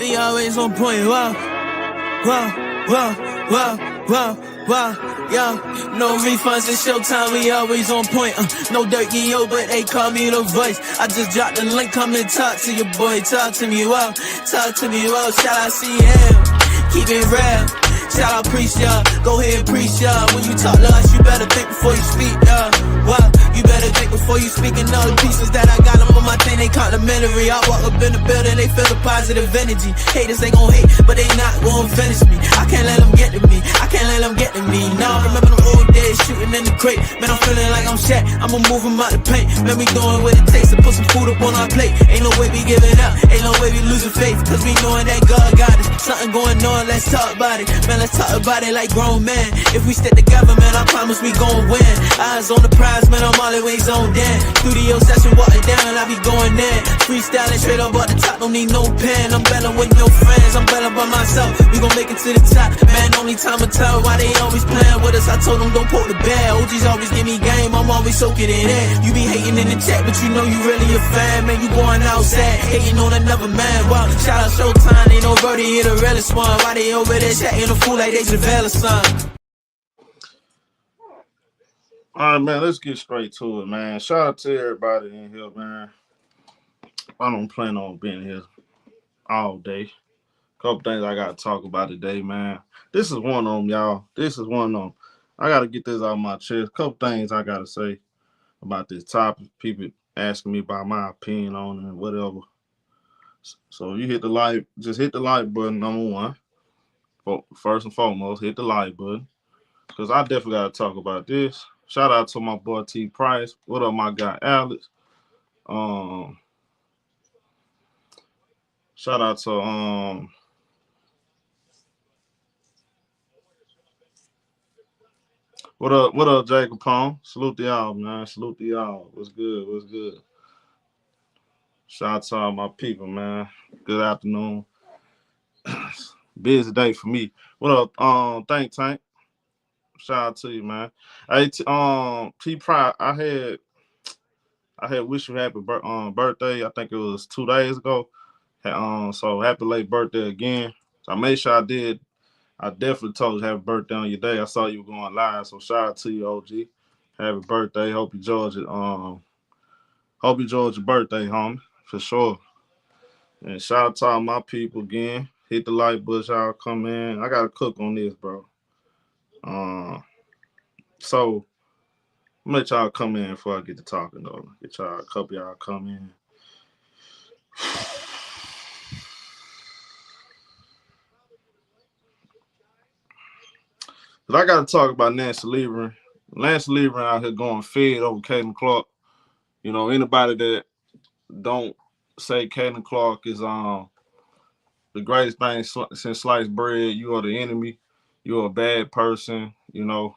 We always on point, wow. Yo, no refunds, it's showtime, we always on point. No dirt, yo, but they call me the voice. I just dropped the link, come and talk to your boy. Talk to me, wow. Shout out CL, keep it real. Shout out preach, y'all. Go ahead and preach, y'all. When you talk to us, you better think before you speak, y'all. Wow, you better think before you speak. And all the pieces that I got them on my thing, they complimentary. I walk up in the building, they feel the positive energy. Haters, they gon' hate, but they not gon' finish me. I can't let them get to me. Now I remember them old days shooting in the crate. Man, I'm feeling like I'm Shaq. I'ma move them out the paint. Man, we doing what it takes to put some food up on our plate. Ain't no way we giving up. Ain't no way we losing faith. Cause we knowing that God got us. Something going on, let's talk about it. Man, let's talk about it like grown men. If we stick together, man, I promise we gon' win. Eyes on the prize, man, I'm always on down. Studio session, walking down, I be going in. Freestyling straight up at the top, don't need no pen. I'm better with no friends, I'm better by myself. We gon' make it to the top. Man, only time will tell why they always playing with us. I told them don't poke the bear. OGs always give me game, I'm always soaking it in. You be hating in the chat, but you know you really a fan. Man, you going outside, hating on another man. Wow, shout out Showtime, ain't no birdie here the realest one. Why they over there chatting a fool like they JaVale or something? All right, man, let's get straight to it, man. Shout out to everybody in here, man. I don't plan on being here all day. Couple things I got to talk about today, man. This is one of them, y'all. This is one of them. I got to get this out of my chest. Couple things I got to say about this topic. People asking me about my opinion on it and whatever. So you hit the like, just hit the like button, number one. First and foremost, hit the like button. Because I definitely got to talk about this. Shout out to my boy T Price. What up, my guy Alex? Shout out to what up, Jacob Plum? Salute to y'all, man. Salute to y'all. What's good? Shout out to all my people, man. Good afternoon. Busy day for me. What up, Think Tank? Shout out to you, man. Hey, T Pride, I had wish you happy birthday. I think it was 2 days ago. So happy late birthday again. So I made sure I did. I definitely told you happy birthday on your day. I saw you were going live, so shout out to you, OG. Happy birthday. Hope you enjoyed it. Hope you enjoyed your birthday, homie, for sure. And shout out to all my people again. Hit the like button, y'all come in. I gotta cook on this, bro. So I'm gonna let y'all come in before I get to talking though. Get y'all a couple y'all come in. But I gotta talk about Nancy Lieberman. Nancy Lieberman out here going fed over Caitlin Clark. You know, anybody that don't say Caitlin Clark is the greatest thing since sliced bread, you are the enemy. You're a bad person. You know,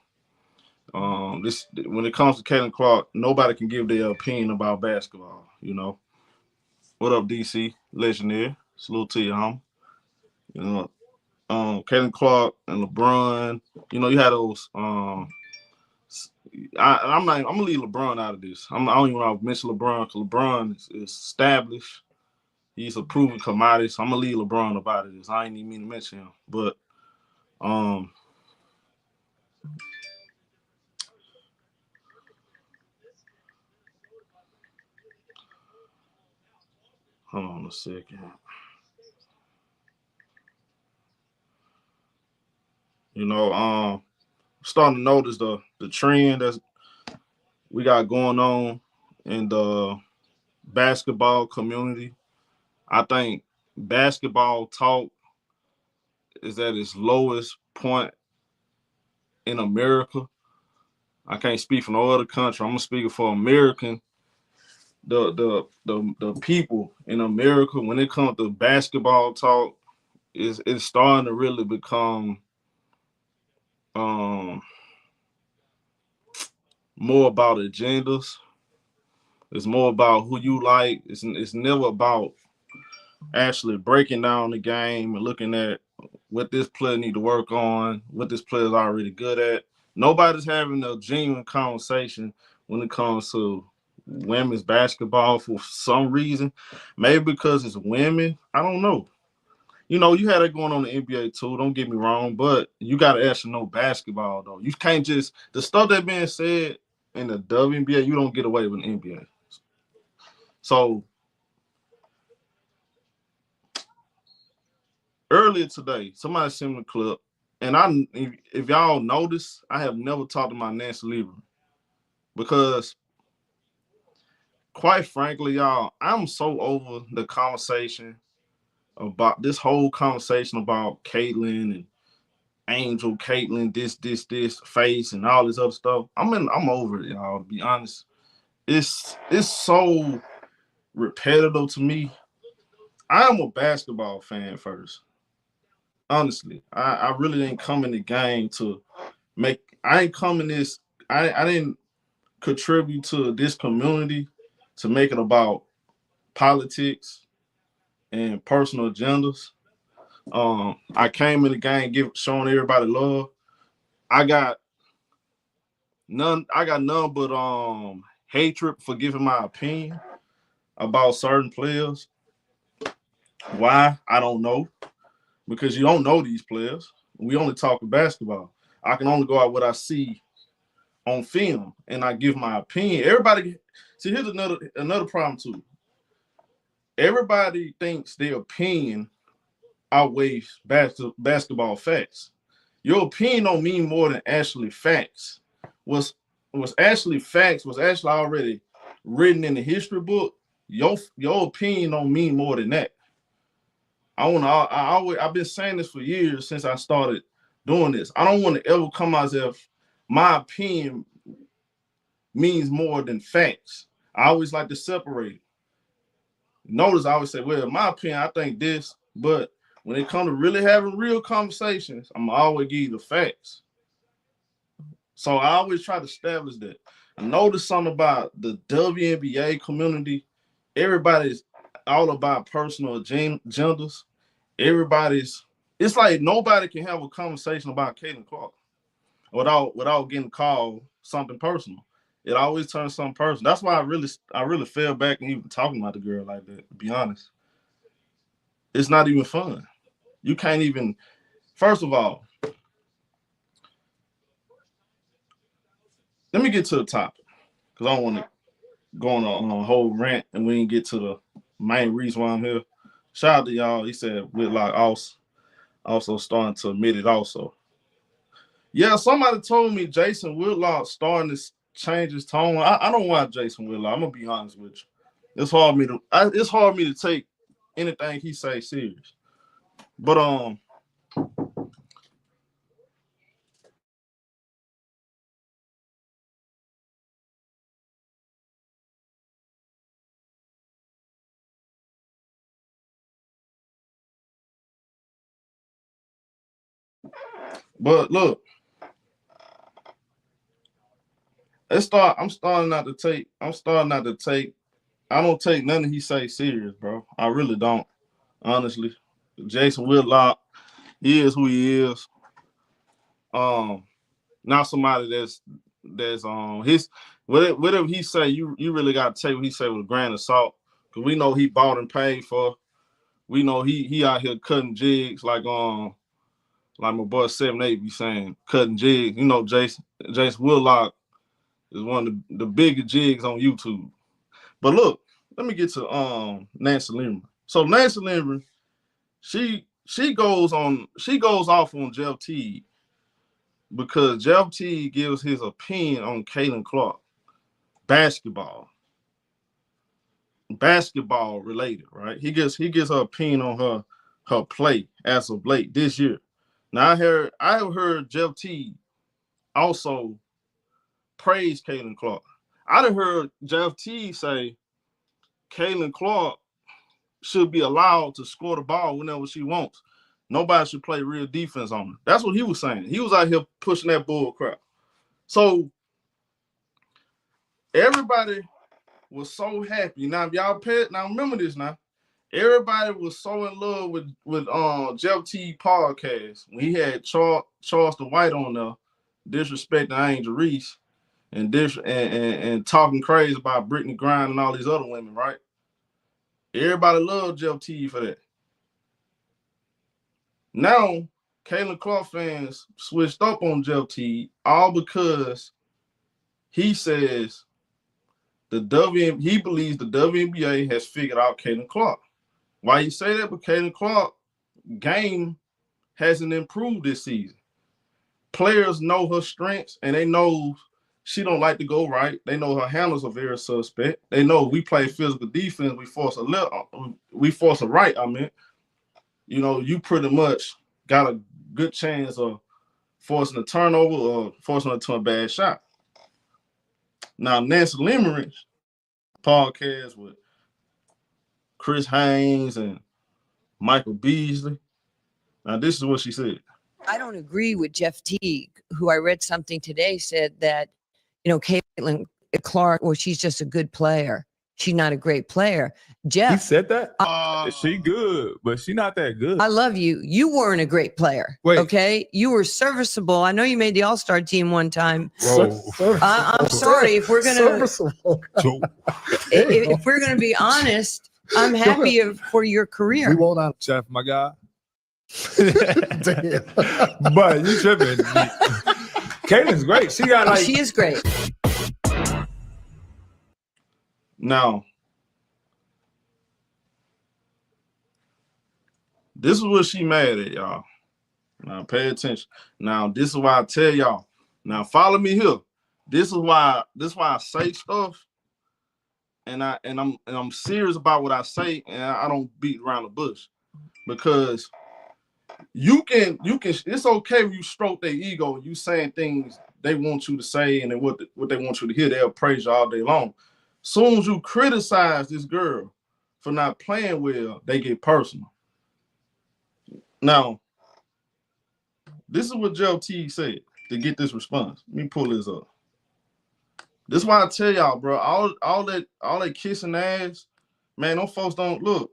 this when it comes to Caitlin Clark, nobody can give their opinion about basketball. You know, what up, DC Legendary? Salute to you, homie. You know, Caitlin Clark and LeBron. You know, you had those. I'm gonna leave LeBron out of this. I don't even want to mention LeBron because LeBron is established. He's a proven commodity. So I'm gonna leave LeBron up out of this. I ain't even mean to mention him, but hold on a second. You know, starting to notice the trend that we got going on in the basketball community. I think basketball talk is at its lowest point in America. I can't speak for no other country. I'm gonna speak for American. The people in America, when it comes to basketball talk, it's starting to really become more about agendas. It's more about who you like. It's never about actually breaking down the game and looking at what this player need to work on, what this player is already good at. Nobody's having a genuine conversation when it comes to women's basketball for some reason. Maybe because it's women. I don't know. you know, you had it going on in the NBA too. Don't get me wrong, but you got to actually know basketball though. You can't just the stuff that being said in the WNBA. You don't get away with the NBA. So earlier today, somebody sent me a clip, and if y'all notice, I have never talked about Nancy Lieberman because, quite frankly, y'all, I'm so over the conversation about this whole conversation about Caitlyn and Angel, Caitlyn, this face and all this other stuff. I'm over it, y'all. To be honest, it's so repetitive to me. I am a basketball fan first. Honestly, I really didn't come in the game to make. I ain't coming this. I didn't contribute to this community to make it about politics and personal agendas. I came in the game showing everybody love. I got none but hatred for giving my opinion about certain players. Why? I don't know. Because you don't know these players. We only talk basketball. I can only go out what I see on film and I give my opinion. Everybody, see, here's another problem too. Everybody thinks their opinion outweighs basketball facts. Your opinion don't mean more than actually facts. Was actually facts was actually already written in the history book. Your opinion don't mean more than that. I've been saying this for years since I started doing this. I don't want to ever come out as if my opinion means more than facts. I always like to separate it. Notice I always say, well, in my opinion, I think this, but when it comes to really having real conversations, I'm always give you the facts. So I always try to establish that. Notice something about the WNBA community. Everybody's all about personal agendas. It's like nobody can have a conversation about Caitlin Clark without getting called something personal. It always turns something personal. That's why I really fell back and even talking about the girl like that, to be honest. It's not even fun. You can't even, first of all, let me get to the topic because I don't want to go on a whole rant and we didn't get to the main reason why I'm here. Shout out to y'all. He said Whitlock also starting to admit it also. Yeah, somebody told me Jason Whitlock starting to change his tone. I don't want Jason Whitlock. I'm gonna be honest with you. It's hard for me to take anything he say serious. But look, I'm starting not to take. I don't take nothing he say serious, bro. I really don't. Honestly, Jason Whitlock, he is who he is. Not somebody that's his whatever he say. You really got to take what he say with a grain of salt, because we know he bought and paid for. We know he out here cutting jigs like my boy 7-8 be saying, cutting jigs. You know, Jason Whitlock is one of the bigger jigs on YouTube. But look, let me get to Nancy Lieberman. So Nancy Lieberman, she goes off on Jeff Teague because Jeff Teague gives his opinion on Caitlin Clark, basketball related, right? He gives her opinion on her play as of late this year. Now I have heard Jeff Teague also praise Caitlin Clark. I done heard Jeff Teague say Caitlin Clark should be allowed to score the ball whenever she wants. Nobody should play real defense on her. That's what he was saying. He was out here pushing that bull crap. So everybody was so happy. Now, if y'all remember this now. Everybody was so in love with Jeff T podcast when he had Charles the White on there, disrespecting Angel Reese and talking crazy about Brittany Griner and all these other women, right? Everybody loved Jeff T for that. Now, Caitlin Clark fans switched up on Jeff Teague all because he says he believes the WNBA has figured out Caitlin Clark. Why you say that? Because Caitlin Clark game hasn't improved this season. Players know her strengths and they know she don't like to go right. They know her handles are very suspect. They know we play physical defense. We force a right. I mean, you know, you pretty much got a good chance of forcing a turnover or forcing her to a bad shot. Now, Nancy Lieberman podcast with Chris Haynes and Michael Beasley. Now, this is what she said. I don't agree with Jeff Teague, who I read something today said that, you know, Caitlin Clark, well, she's just a good player. She's not a great player. Jeff. He said that? She good, but she not that good. I love you. You weren't a great player. Wait. Okay? You were serviceable. I know you made the All-Star team one time. Whoa. I'm sorry. If we're going to if we're going to be honest, I'm happy for your career. We won't out, Jeff, my guy. But you tripping. Caitlin's great. She got like she is great. Now, this is what she mad at, y'all. Now, pay attention. Now, this is why I tell y'all. Now, follow me here. This is why I say stuff, and I'm serious about what I say, and I don't beat around the bush, because you can. It's okay when you stroke their ego. You saying things they want you to say, and what they want you to hear. They'll praise you all day long. Soon as you criticize this girl for not playing well, they get personal. Now, this is what Jeff Teague said to get this response. Let me pull this up. This is why I tell y'all, bro, all that kissing ass, man, those folks don't look.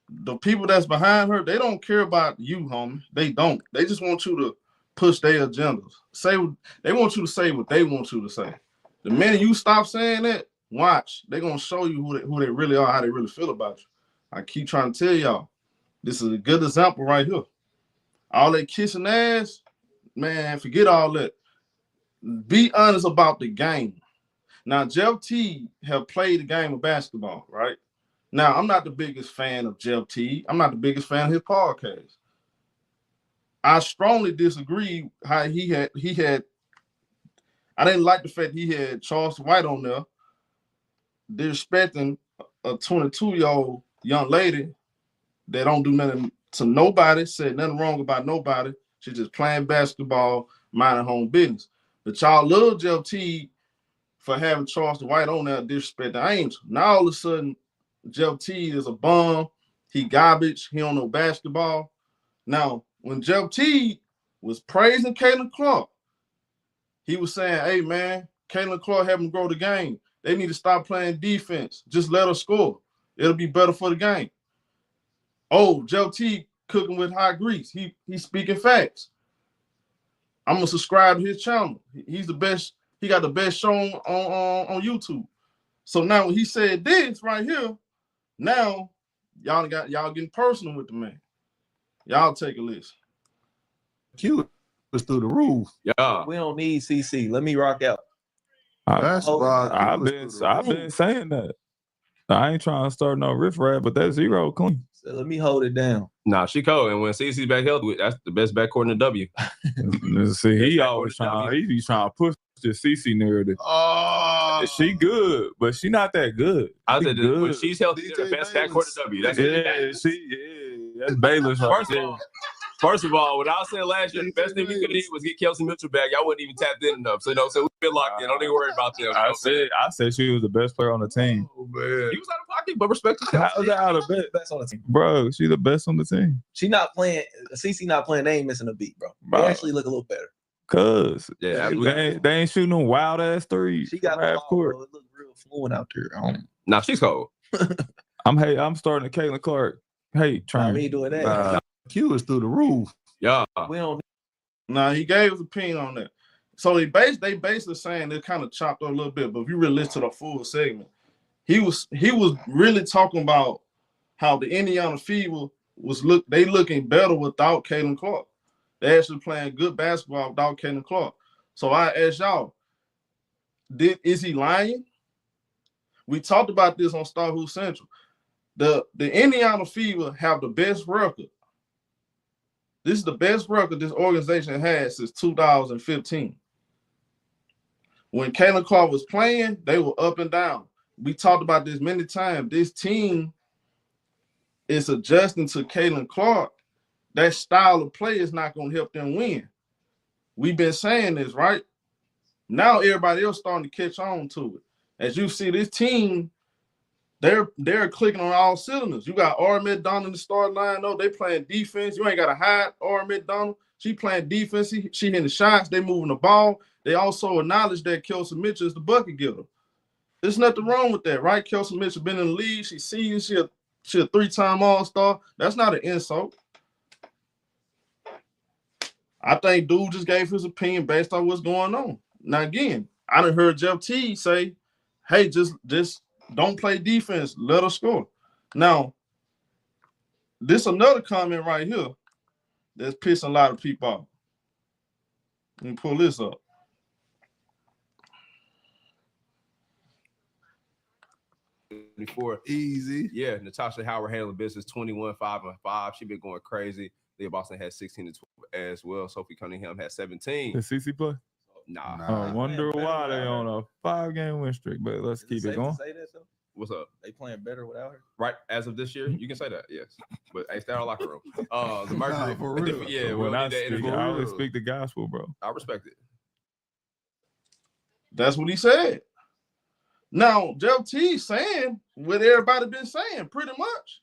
The people that's behind her, they don't care about you, homie. They don't. They just want you to push their agendas. They want you to say what they want you to say. The minute you stop saying that, watch, they're going to show you who they really are, how they really feel about you. I keep trying to tell y'all, this is a good example right here. All that kissing ass, man, forget all that. Be honest about the game. Now, Jeff Teague have played the game of basketball, right? Now, I'm not the biggest fan of Jeff Teague. I'm not the biggest fan of his podcast. I strongly disagree how he had I didn't like the fact he had Charles White on there, disrespecting a 22-year-old young lady that don't do nothing to nobody, said nothing wrong about nobody. She's just playing basketball, minding her own business. But y'all love Jeff Teague for having Charles White on there, disrespect the Angel. Now all of a sudden, Jeff Teague is a bum. He garbage. He don't know basketball. Now, when Jeff Teague was praising Caitlin Clark, he was saying, hey, man, Caitlin Clark helped him grow the game. They need to stop playing defense. Just let her score. It'll be better for the game. Oh, Jeff Teague cooking with hot grease. He's speaking facts. I'm going to subscribe to his channel. He's the best. He got the best show on YouTube. So now when he said this right here, now y'all getting personal with the man. Y'all take a listen. Q was through the roof. Yeah. We don't need CC. Let me rock out. I've been saying that. I ain't trying to start no riffraff, but that zero clean. So let me hold it down. Nah, she cold. And when CC's back healthy, that's the best backcourt in the W. See, he always trying to push the CC narrative. Oh, She good, but she not that good. I said when she's healthy, she's the best backcourt in the W. That's that's Bayless right there. First of all, what I said last year, the best thing we could do was get Kelsey Mitchell back. Y'all wasn't even tapped in enough. So we been locked in. Don't even worry about them. I said she was the best player on the team. Oh, man. He was out of pocket, but respect to Kelsey. Out of best on the team. Bro, she the best on the team. She not playing. CC not playing. They ain't missing a beat, bro. They actually look a little better. Cause yeah, they ain't shooting them wild ass threes. She got half the court. ball, it look real fluent out there. Nah, she's cold. I'm starting a Caitlin Clark. Hey, trying me doing that. Q is through the roof. Yeah. We don't. Nah, he gave his opinion on that. So they basically saying they kind of chopped up a little bit, but if you really listen to the full segment, he was really talking about how the Indiana Fever they looking better without Caitlin Clark. They actually playing good basketball without Caitlin Clark. So I ask y'all, is he lying? We talked about this on Star Who Central. The Indiana Fever have the best record. This is the best record this organization has since 2015. When Caitlin Clark was playing, they were up and down. We talked about this many times. This team is adjusting to Caitlin Clark. That style of play is not going to help them win. We've been saying this, right? Now everybody else starting to catch on to it. As you see, this team, they're clicking on all cylinders. You got Ari McDonald in the start line. No, they playing defense. You ain't got to hide Ari McDonald. She playing defense. She hitting the shots. They moving the ball. They also acknowledge that Kelsey Mitchell is the bucket getter. There's nothing wrong with that, right? Kelsey Mitchell been in the league. She sees she a 3-time All-Star. That's not an insult. I think dude just gave his opinion based on what's going on. Now, again, I done heard Jeff Teague say, hey, just don't play defense. Let her score. Now, this another comment right here that's pissing a lot of people off. Let me pull this up. Before easy. Yeah, Natasha Howard handling business 21-5-5. She been going crazy. Leah Boston had 16-12 as well. Sophie Cunningham had 17. Did CC play? Nah. I wonder why they on a 5-game win streak, but let's keep it going. Say that, though? What's up? They playing better without her? Right, as of this year, you can say that, yes. But hey, stay in our locker room. The Mercury, for real. yeah, When I always speak. speak the gospel, bro. I respect it. That's what he said. Now, Jeff T saying what everybody been saying, pretty much.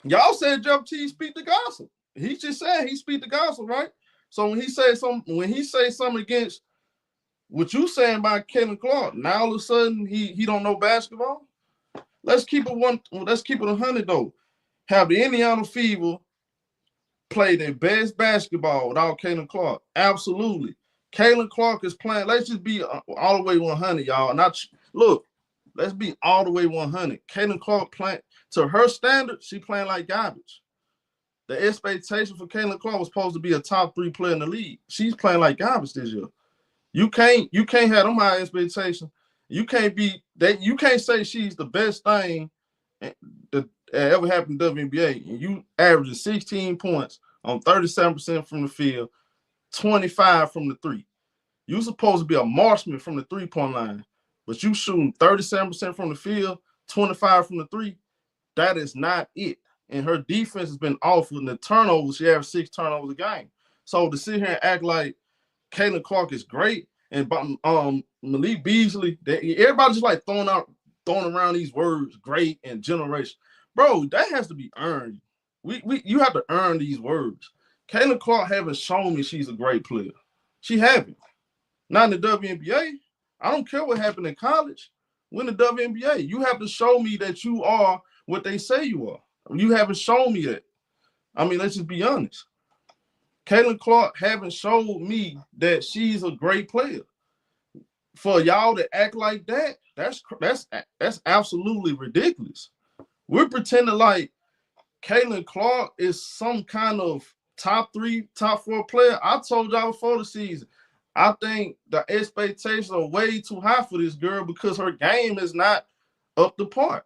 Y'all said Jeff T speak the gospel. He just said he speak the gospel, right? So when he say something against what you saying about Caitlin Clark, now all of a sudden he don't know basketball. Let's keep it 100 though. Have the Indiana Fever play their best basketball without Caitlin Clark? Absolutely. Caitlin Clark is playing. Let's just be all the way 100, y'all. Let's be all the way 100. Caitlin Clark playing to her standard. She playing like garbage. The expectation for Caitlin Clark was supposed to be a top 3 player in the league. She's playing like garbage this year. You can't have them high expectations. You can't say she's the best thing that ever happened in WNBA. And you averaging 16 points on 37% from the field, 25 from the 3. You supposed to be a marksman from the 3-point line, but you shooting 37% from the field, 25 from the 3. That is not it. And her defense has been awful. In the turnovers, she averaged 6 turnovers a game. So to sit here and act like Caitlin Clark is great and Malik Beasley, everybody just like throwing around these words, great and generation. Bro, that has to be earned. You have to earn these words. Caitlin Clark haven't shown me she's a great player. She haven't. Not in the WNBA. I don't care what happened in college. Win the WNBA. You have to show me that you are what they say you are. You haven't shown me that. I mean, let's just be honest. Caitlin Clark haven't showed me that she's a great player. For y'all to act like that, that's absolutely ridiculous. We're pretending like Caitlin Clark is some kind of top 3, top 4 player. I told y'all before the season, I think the expectations are way too high for this girl because her game is not up to par.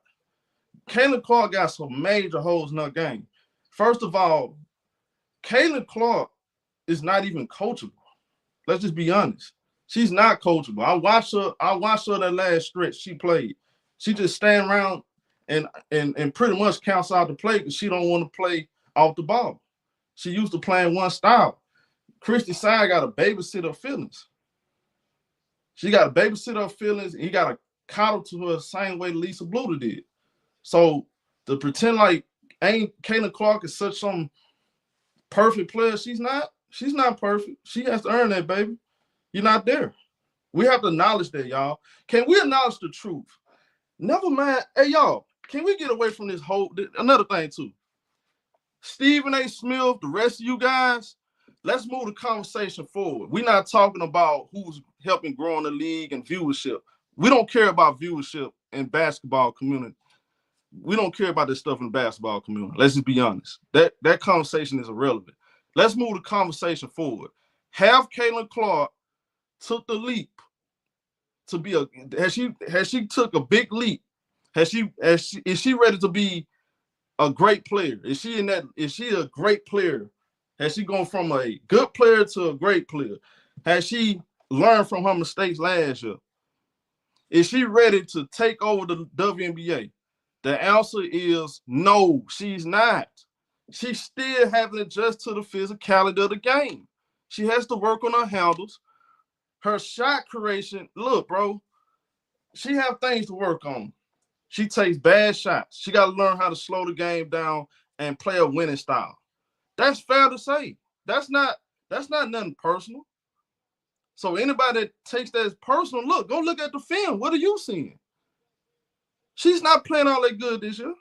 Caitlin Clark got some major holes in her game. First of all, Caitlin Clark is not even coachable. Let's just be honest. She's not coachable. I watched her that last stretch she played. She just stand around and pretty much counts out the play because she don't want to play off the ball. She used to playing one style. Christy Side got to babysit her feelings. She got to babysit her feelings, and you got to coddle to her the same way Lisa Bluter did. So to pretend like Caitlin Clark is such some perfect player, she's not. She's not perfect. She has to earn that, baby. You're not there. We have to acknowledge that, y'all. Can we acknowledge the truth? Never mind. Hey, y'all, can we get away from this whole another thing too? Stephen A. Smith, the rest of you guys, let's move the conversation forward. We're not talking about who's helping grow in the league and viewership. We don't care about viewership in basketball community. We don't care about this stuff in the basketball community. Let's just be honest. That conversation is irrelevant. Let's move the conversation forward. Have Caitlin Clark took the leap to be has she took a big leap? Is she ready to be a great player? Is she a great player? Has she gone from a good player to a great player? Has she learned from her mistakes last year? Is she ready to take over the WNBA? The answer is no, she's not. She's still having to adjust to the physicality of the game. She has to work on her handles. Her shot creation, look, bro, she have things to work on. She takes bad shots. She got to learn how to slow the game down and play a winning style. That's fair to say. That's not nothing personal. So anybody that takes that as personal, go look at the film. What are you seeing? She's not playing all that good this year.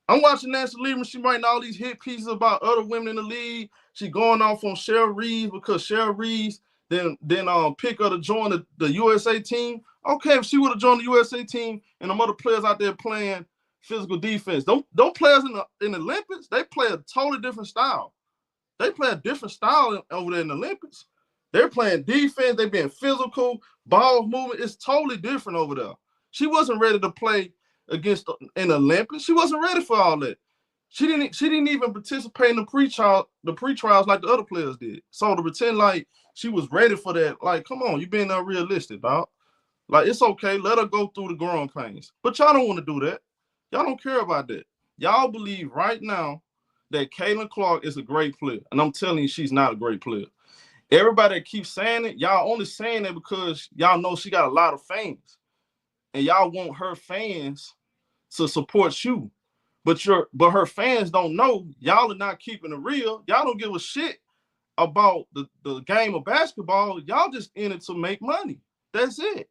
I'm watching Nancy Lieberman. She writing all these hit pieces about other women in the league. She going off on Cheryl Reese because Cheryl Reese then pick her to join the USA team. Okay, if she would have joined the USA team and them other players out there playing physical defense, don't players in the Olympics, they play a totally different style. They play a different style over there in the Olympics. They're playing defense. They're being physical, ball movement. It's totally different over there. She wasn't ready to play against in the Olympics. She wasn't ready for all that. She didn't even participate in the pre-trials like the other players did. So to pretend like she was ready for that, like, come on, you being unrealistic, dog. Like, it's okay. Let her go through the growing pains. But y'all don't want to do that. Y'all don't care about that. Y'all believe right now that Caitlin Clark is a great player. And I'm telling you, she's not a great player. Everybody that keeps saying it, y'all only saying it because y'all know she got a lot of fans. And y'all want her fans to support you. But her fans don't know. Y'all are not keeping it real. Y'all don't give a shit about the game of basketball. Y'all just in it to make money. That's it.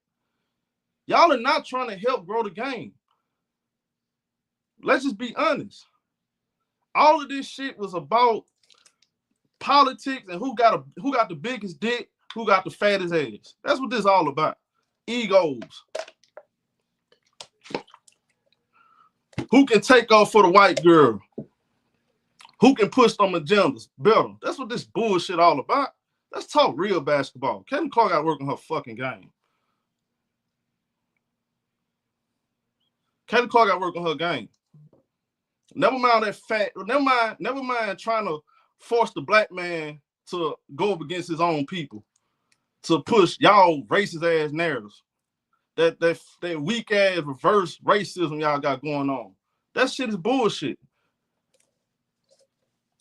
Y'all are not trying to help grow the game. Let's just be honest. All of this shit was about politics and who got the biggest dick, who got the fattest ass. That's what this is all about. Egos. Who can take off for the white girl? Who can push them agendas better? That's what this bullshit all about. Let's talk real basketball. Caitlin Clark got to work on her fucking game. Caitlin Clark got to work on her game. Never mind that fact. Never mind trying to force the black man to go up against his own people, to push y'all racist ass narratives. That weak ass reverse racism y'all got going on. That shit is bullshit.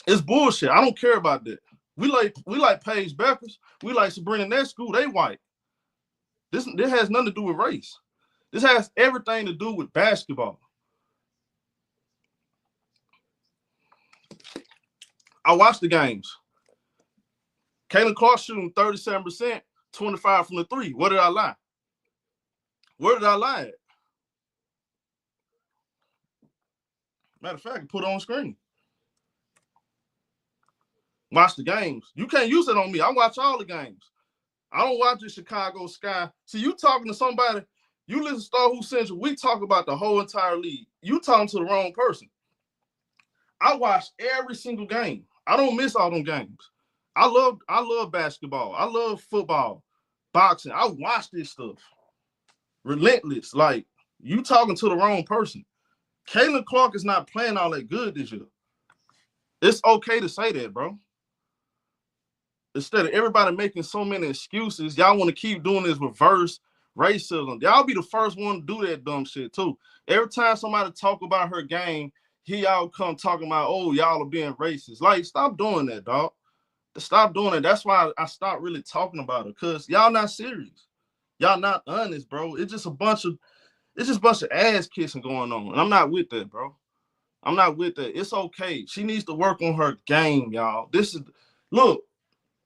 It's bullshit. I don't care about that. We like Paige Beckers. We like Sabrina Nescu. They white. This has nothing to do with race. This has everything to do with basketball. I watched the games. Caitlin Clark shooting 37%, 25 from the three. What did I lie? Where did I lie at? Matter of fact, I can put it on screen. Watch the games. You can't use it on me. I watch all the games. I don't watch the Chicago Sky. See, you talking to somebody, you listen to Star Who Central, we talk about the whole entire league. You talking to the wrong person. I watch every single game. I don't miss all them games. I love basketball. I love football, boxing. I watch this stuff. Relentless. Like, you talking to the wrong person. Caitlin Clark is not playing all that good this year. It's okay to say that, bro. Instead of everybody making so many excuses, y'all want to keep doing this reverse racism. Y'all be the first one to do that dumb shit, too. Every time somebody talk about her game, here y'all come talking about, oh, y'all are being racist. Like, stop doing that, dog. Stop doing it. That's why I stopped really talking about it, because y'all not serious. Y'all not honest, bro. It's just a bunch of ass kissing going on. And I'm not with that, bro. I'm not with that. It's okay. She needs to work on her game, y'all. Look,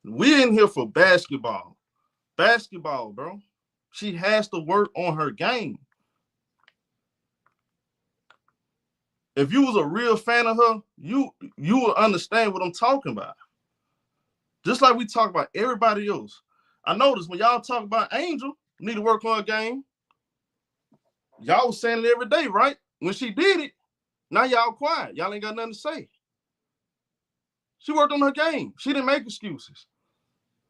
we in here for basketball. Basketball, bro. She has to work on her game. If you was a real fan of her, you will understand what I'm talking about. Just like we talk about everybody else. I noticed when y'all talk about Angel, need to work on her game. Y'all was saying it every day, right? when she did it, now y'all quiet. Y'all ain't got nothing to say. She worked on her game. She didn't make excuses.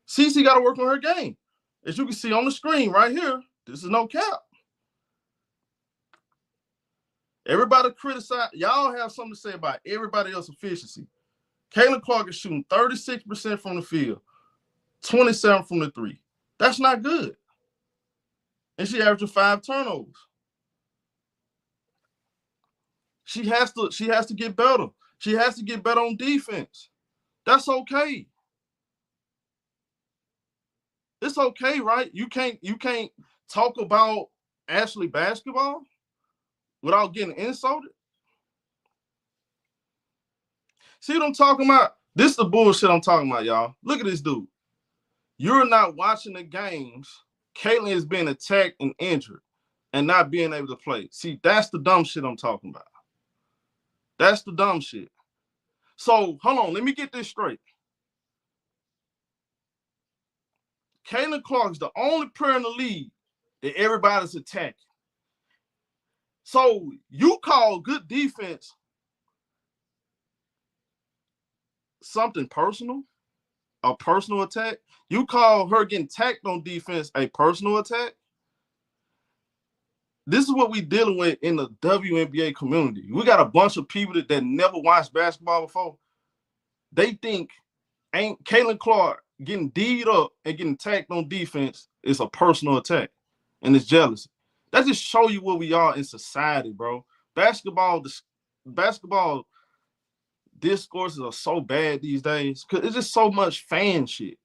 Cece got to work on her game. As you can see on the screen right here, this is no cap. Everybody criticize. Y'all have something to say about everybody else's efficiency. Caitlin Clark is shooting 36% from the field, 27 from the three. That's not good. And she averaging 5 turnovers. She has to get better. She has to get better on defense. That's okay. It's okay, right? You can't talk about Ashley basketball without getting insulted. See what I'm talking about? This is the bullshit I'm talking about, y'all. Look at this dude. You're not watching the games. Caitlin is being attacked and injured and not being able to play. See, that's the dumb shit I'm talking about. That's the dumb shit. So, hold on. Let me get this straight. Caitlin Clark's the only player in the league that everybody's attacking. So, you call good defense something personal, a personal attack? You call her getting attacked on defense a personal attack? This is what we dealing with in the WNBA community. We got a bunch of people that never watched basketball before. They think ain't Caitlin Clark getting D'd up and getting attacked on defense is a personal attack, and it's jealousy. That just show you where we are in society, bro. Basketball discourses are so bad these days because it's just so much fan shit.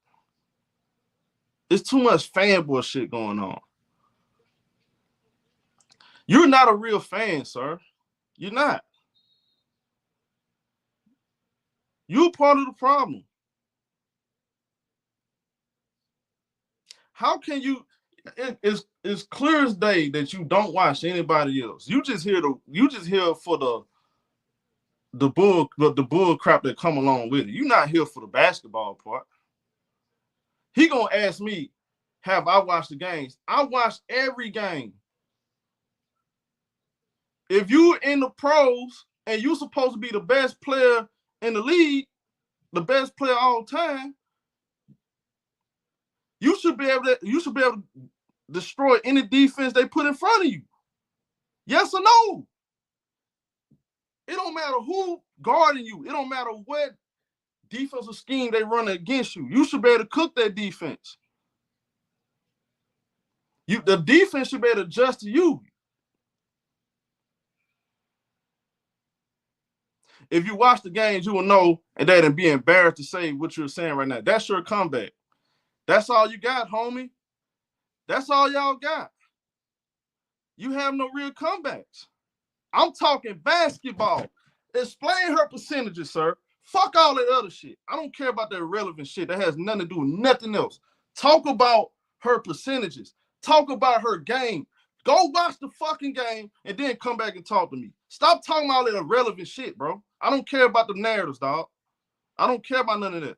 It's too much fanboy shit going on. You're not a real fan, sir. You're not. You're part of the problem. How can you? It's clear as day that you don't watch anybody else. You just hear for the bull crap that come along with it. You're not here for the basketball part. He gonna ask me, have I watched the games? I watched every game. If you're in the pros and you're supposed to be the best player in the league, the best player all time, you should be able to destroy any defense they put in front of you. Yes or no? It don't matter who guarding you. It don't matter what defensive scheme they run against you. You should be able to cook that defense. The defense should be able to adjust to you. If you watch the games, you will know, and they'd be embarrassed to say what you're saying right now. That's your comeback. That's all you got, homie. That's all y'all got. You have no real comebacks. I'm talking basketball. Explain her percentages, sir. Fuck all that other shit. I don't care about that irrelevant shit. That has nothing to do with nothing else. Talk about her percentages. Talk about her game. Go watch the fucking game and then come back and talk to me. Stop talking about all that irrelevant shit, bro. I don't care about the narratives, dog. I don't care about none of that.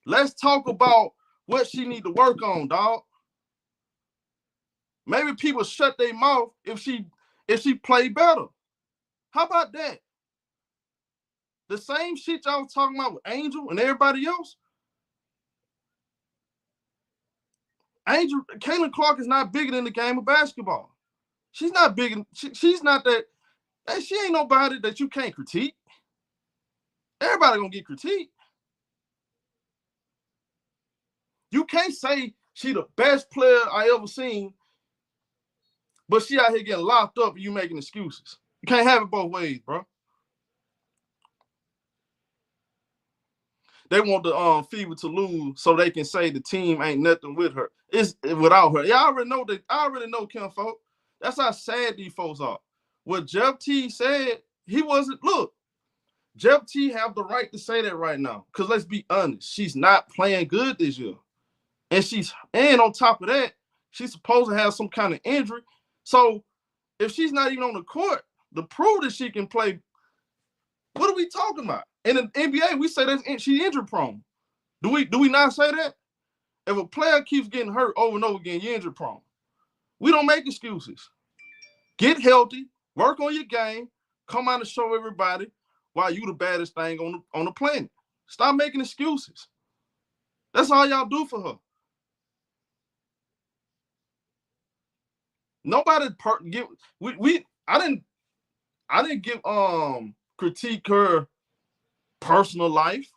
Let's talk about what she need to work on, dog. Maybe people shut their mouth if she play better. How about that? The same shit y'all was talking about with Angel and everybody else. Caitlin Clark is not bigger than the game of basketball. She's not big. She's not that. She ain't nobody that you can't critique. Everybody gonna get critiqued. You can't say she the best player I ever seen, but she out here getting locked up and you making excuses. You can't have it both ways, bro. They want the fever to lose so they can say the team ain't nothing with her. It's without her. Yeah, I already know that. I already know Kim folk. That's how sad these folks are. What Jeff Teague said, he wasn't. Look, Jeff Teague have the right to say that right now. Because let's be honest, she's not playing good this year. And on top of that, she's supposed to have some kind of injury. So if she's not even on the court to prove that she can play, what are we talking about? In the NBA, we say that she's injury prone. Do we not say that? If a player keeps getting hurt over and over again, you're injury prone. We don't make excuses. Get healthy, work on your game, come out and show everybody why you the baddest thing on the planet. Stop making excuses. That's all y'all do for her. Nobody I didn't give critique her personal life.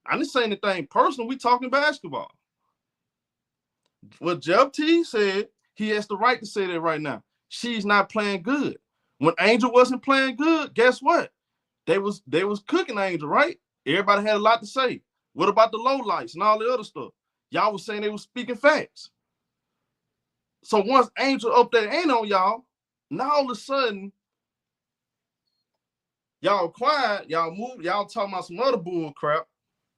I didn't say anything personal. We talking basketball. What Jeff Teague said, he has the right to say that right now. She's not playing good. When Angel wasn't playing good, guess what? They was cooking Angel, right? Everybody had a lot to say. What about the lowlights and all the other stuff? Y'all was saying they was speaking facts. So once Angel up there ain't on y'all, now all of a sudden, y'all quiet, y'all move, y'all talking about some other bull crap.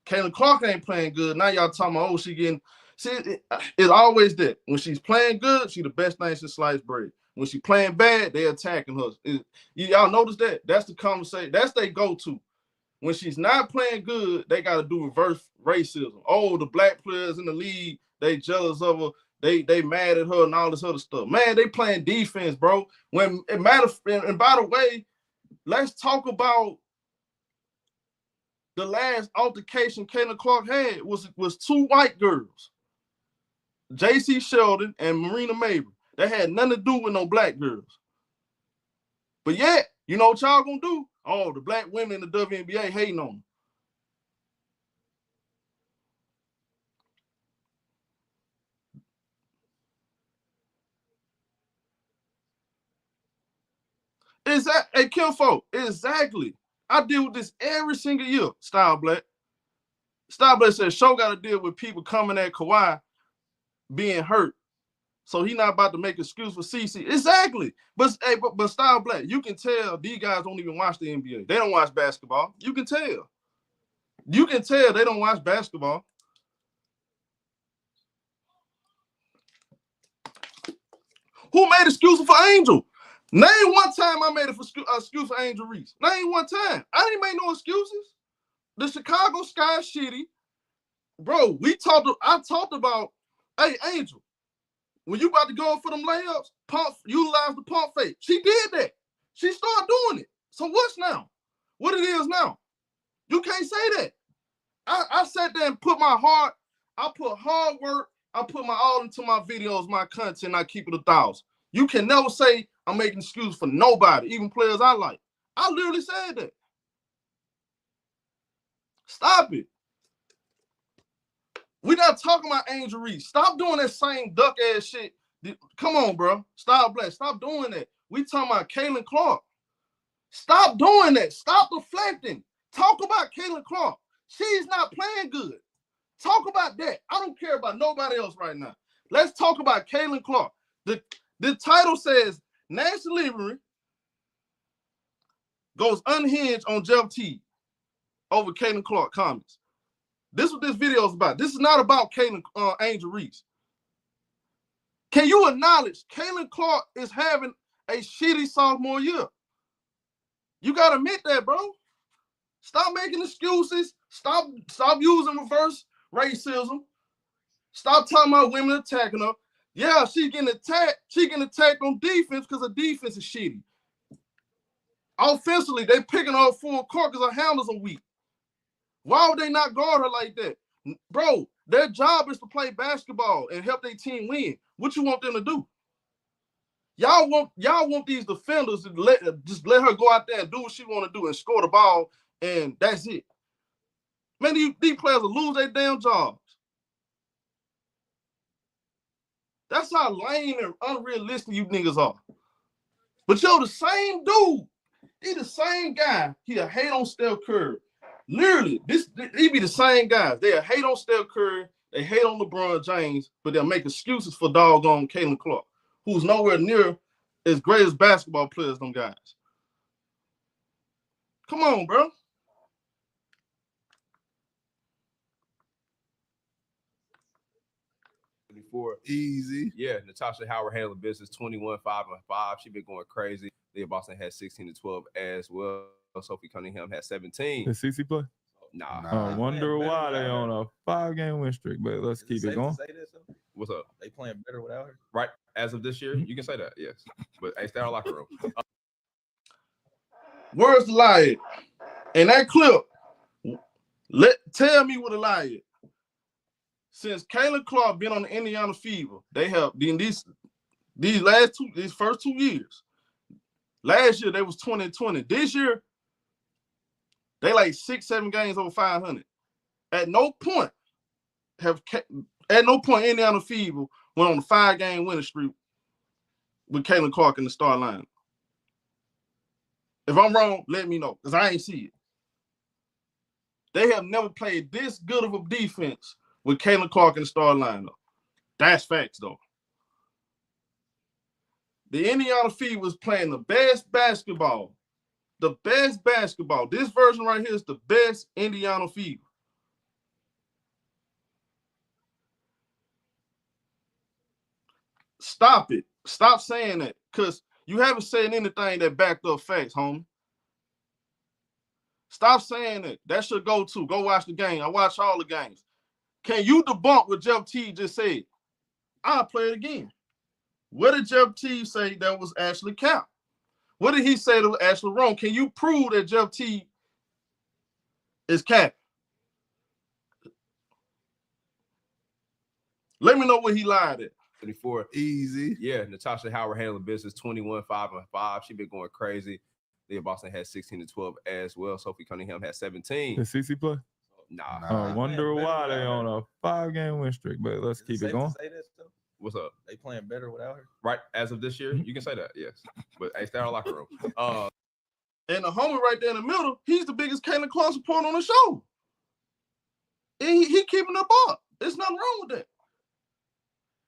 Caitlin Clark ain't playing good. Now y'all talking about, oh, she getting, see, it's always that. When she's playing good, she the best thing since sliced bread. When she playing bad, they attacking her. Y'all notice that? That's the conversation. That's their go-to. When she's not playing good, they got to do reverse racism. Oh, the black players in the league, they jealous of her. They mad at her and all this other stuff. Man, they playing defense, bro. When it matters, and by the way, let's talk about the last altercation Caitlin Clark had was two white girls, J.C. Sheldon and Marina Mabry. That had nothing to do with no black girls. But yet, you know what y'all gonna do? Oh, the black women in the WNBA hating on them. Hey, Kimfo, exactly. I deal with this every single year. Style Black says show got to deal with people coming at Kawhi being hurt. So he not about to make excuse for CC. Exactly. But Style Black, you can tell these guys don't even watch the NBA. They don't watch basketball. You can tell. You can tell they don't watch basketball. Who made excuses for Angel? Name one time I made an excuse for Angel Reese. Name one time. I didn't make no excuses. The Chicago Sky is shitty. Bro, I talked about, hey, Angel, when you about to go for them layups, utilize the pump fake. She did that. She started doing it. So what's now? What it is now? You can't say that. I sat there and put I put hard work, I put my all into my videos, my content, I keep it 1,000. You can never say I'm making excuses for nobody, even players I like. I literally said that. Stop it. We're not talking about Angel Reese. Stop doing that same duck ass shit. Come on, bro. Style Black. Stop doing that. We talking about Caitlin Clark. Stop doing that. Stop deflecting. Talk about Caitlin Clark. She's not playing good. Talk about that. I don't care about nobody else right now. Let's talk about Caitlin Clark. The title says Nancy Lieberman goes unhinged on Jeff Teague over Caitlin Clark comments. This is what this video is about. This is not about Angel Reese. Can you acknowledge Caitlin Clark is having a shitty sophomore year? You got to admit that, bro. Stop making excuses. Stop using reverse racism. Stop talking about women attacking her. Yeah, she's getting attacked. She getting attacked on defense because her defense is shitty. Offensively, they picking her up full court because her handles are weak. Why would they not guard her like that? Bro, their job is to play basketball and help their team win. What you want them to do? Y'all want these defenders to just let her go out there and do what she want to do and score the ball, and that's it. Man, these players will lose their damn jobs. That's how lame and unrealistic you niggas are. But yo, the same dude, he the same guy. He'll hate on Steph Curry. Literally, he be the same guys. They'll hate on Steph Curry. They hate on LeBron James, but they'll make excuses for doggone Caitlin Clark, who's nowhere near as great as basketball players, them guys. Come on, bro. Easy. Yeah, Natasha Howard handled business 21-5-5. She been going crazy. Leah Boston had 16-12 as well. Sophie Cunningham had 17. Did CC play? Nah. I wonder why they on a 5-game win streak, but let's keep it going. What's up? They playing better without her. Right. As of this year, you can say that, yes. But hey, stay out of locker room. Where's the lie? In that clip, tell me what a lie is. Since Caitlin Clark been on the Indiana Fever, they have these first 2 years. Last year they was 20-20. This year they like 6-7 games over 500. At no point Indiana Fever went on a 5-game winning streak with Caitlin Clark in the start line. If I'm wrong, let me know, because I ain't see it. They have never played this good of a defense with Caitlin Clark in the start lineup. That's facts, though. The Indiana Fever was playing the best basketball. The best basketball. This version right here is the best Indiana Fever. Stop it. Stop saying that, because you haven't said anything that backed up facts, homie. Stop saying that. That should go watch the game. I watch all the games. Can you debunk what Jeff Teague just said? I'll play it again. What did Jeff Teague say that was actually cap? What did he say that was actually wrong? Can you prove that Jeff Teague is cap? Let me know what he lied at. 24. Easy. Yeah, Natasha Howard handling business 21-5-5. She been going crazy. Leah Boston had 16-12 as well. Sophie Cunningham had 17. Did CC play? Nah. I wonder why they on a 5-game win streak, but let's keep it going. What's up? They playing better without her. Right. As of this year, you can say that, yes. But hey, stay out of locker room. And the homie right there in the middle, he's the biggest Caitlin Clark supporter on the show. And he keeping up. There's nothing wrong with that.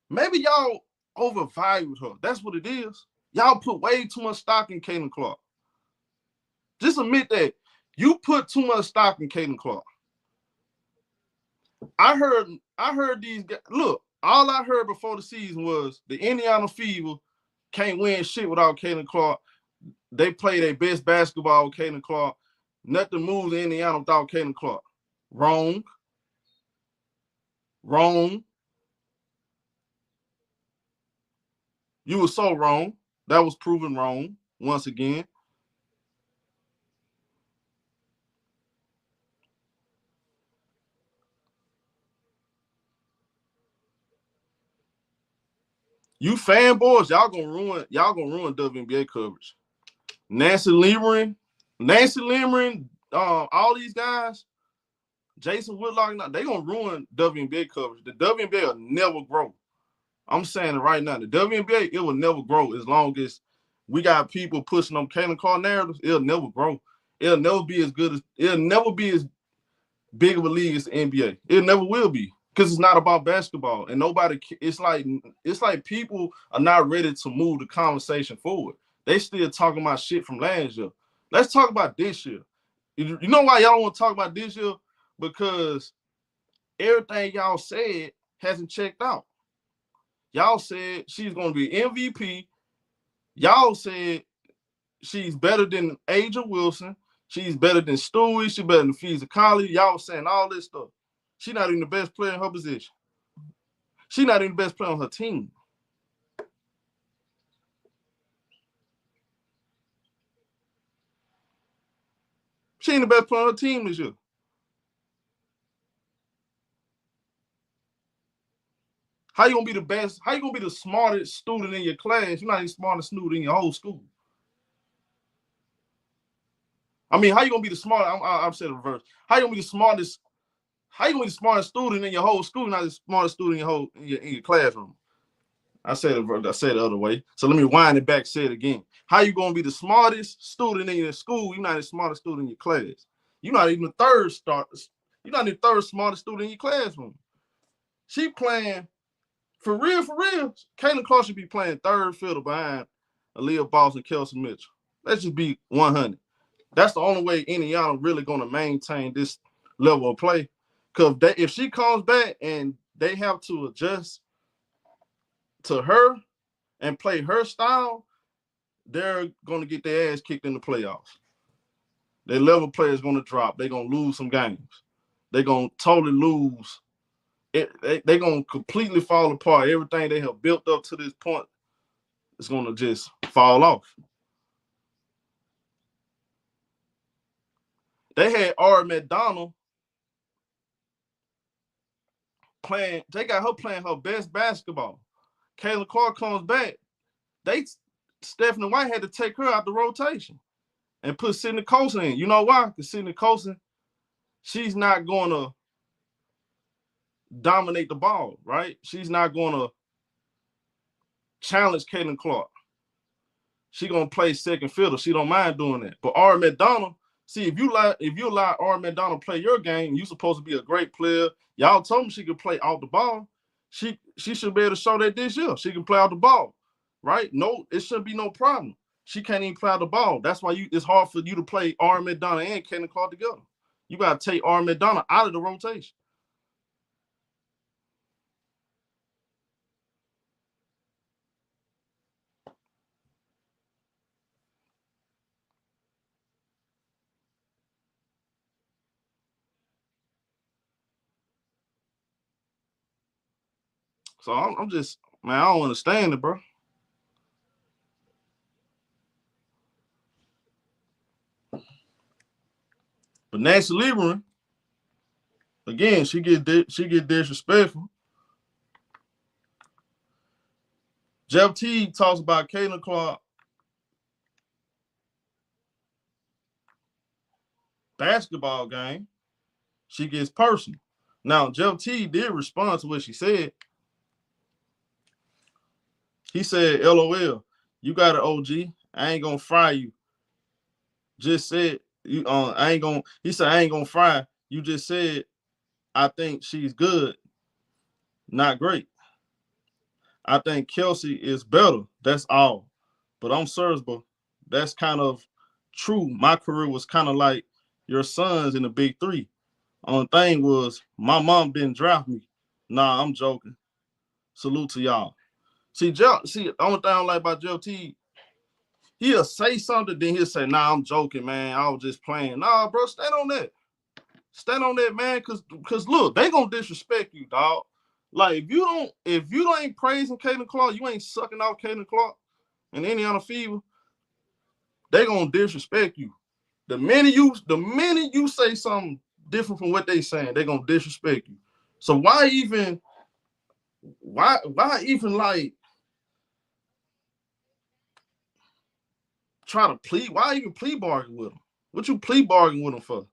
Maybe y'all overvalued her. That's what it is. Y'all put way too much stock in Caitlin Clark. Just admit that. You put too much stock in Caitlin Clark. I heard these guys. Look, all I heard before the season was the Indiana Fever can't win shit without Caitlin Clark. They play their best basketball with Caitlin Clark. Nothing moves in Indiana without Caitlin Clark. Wrong. You were so wrong. That was proven wrong once again. You fanboys, y'all gonna ruin WNBA coverage. Nancy Lieberman, all these guys, Jason Whitlock, they gonna ruin WNBA coverage. The WNBA will never grow. I'm saying it right now. The WNBA, it will never grow as long as we got people pushing on Caitlin Clark narratives. It'll never grow. It'll never be as big of a league as the NBA. It never will be. Because it's not about basketball, and it's like people are not ready to move the conversation forward. They still talking about shit from last year. Let's talk about this year. You know why y'all don't want to talk about this year? Because everything y'all said hasn't checked out. Y'all said she's going to be MVP. Y'all said she's better than Aja Wilson. She's better than Stewie. She's better than Feeza Collier. Y'all saying all this stuff. She's not even the best player in her position. She's not even the best player on her team. She ain't the best player on her team this year. How you gonna be the best? How you gonna be the smartest student in your class? You're not even the smartest student in your whole school. I mean, how you gonna be the smartest? I'm saying the reverse. How you gonna be the smartest? How you gonna be the smartest student in your whole school, not the smartest student in your classroom? I said the other way. So let me wind it back, say it again. How you gonna be the smartest student in your school? You're not the smartest student in your class. You're not even the third smartest student in your classroom. She playing for real. Caitlin Clark should be playing third fiddle behind Aliyah Boston, Kelsey Mitchell. Let's just be 100. That's the only way Indiana really gonna maintain this level of play. Because if she comes back and they have to adjust to her and play her style, they're going to get their ass kicked in the playoffs. Their level play is going to drop. They're going to lose some games. They're going to totally lose They're gonna completely fall apart. Everything they have built up to this point is gonna just fall off. They had Ari McDonald playing. They got her playing her best basketball. Caitlin Clark comes back. Stephanie White had to take her out the rotation and put Sydney Colson in. You know why? Because Sydney Colson, she's not going to dominate the ball, right? She's not going to challenge Caitlin Clark. She's going to play second fiddle. She don't mind doing that. But Ari McDonald, see, if you allow Ari McDonald play your game, you're supposed to be a great player. Y'all told me she could play off the ball. She should be able to show that this year. She can play off the ball, right? No, it shouldn't be no problem. She can't even play off the ball. That's why it's hard for you to play Ari McDonald and Caitlin Clark together. You got to take Ari McDonald out of the rotation. So I'm just, man, I don't understand it, bro. But Nancy Lieberman, again, she get disrespectful. Jeff Teague talks about Caitlin Clark basketball game. She gets personal. Now, Jeff Teague did respond to what she said. He said, LOL, you got an OG. I ain't gonna fry you. Just said he said, I ain't gonna fry. You just said, I think she's good, not great. I think Kelsey is better. That's all. But I'm serious, but that's kind of true. My career was kind of like your son's in the big three. Only thing was my mom didn't draft me. Nah, I'm joking. Salute to y'all. See, the only thing I don't like about Joe T, he'll say something, then he'll say, nah, I'm joking, man. I was just playing. Nah, bro, stand on that. Stand on that, man, because look, they gonna disrespect you, dog. Like, if you ain't praising Caitlin Clark, you ain't sucking out Caitlin Clark and Indiana Fever, they gonna disrespect you. The minute you say something different from what they saying, they gonna disrespect you. So why even like try to plead? Why even plea bargain with them? What you plea bargain with them for?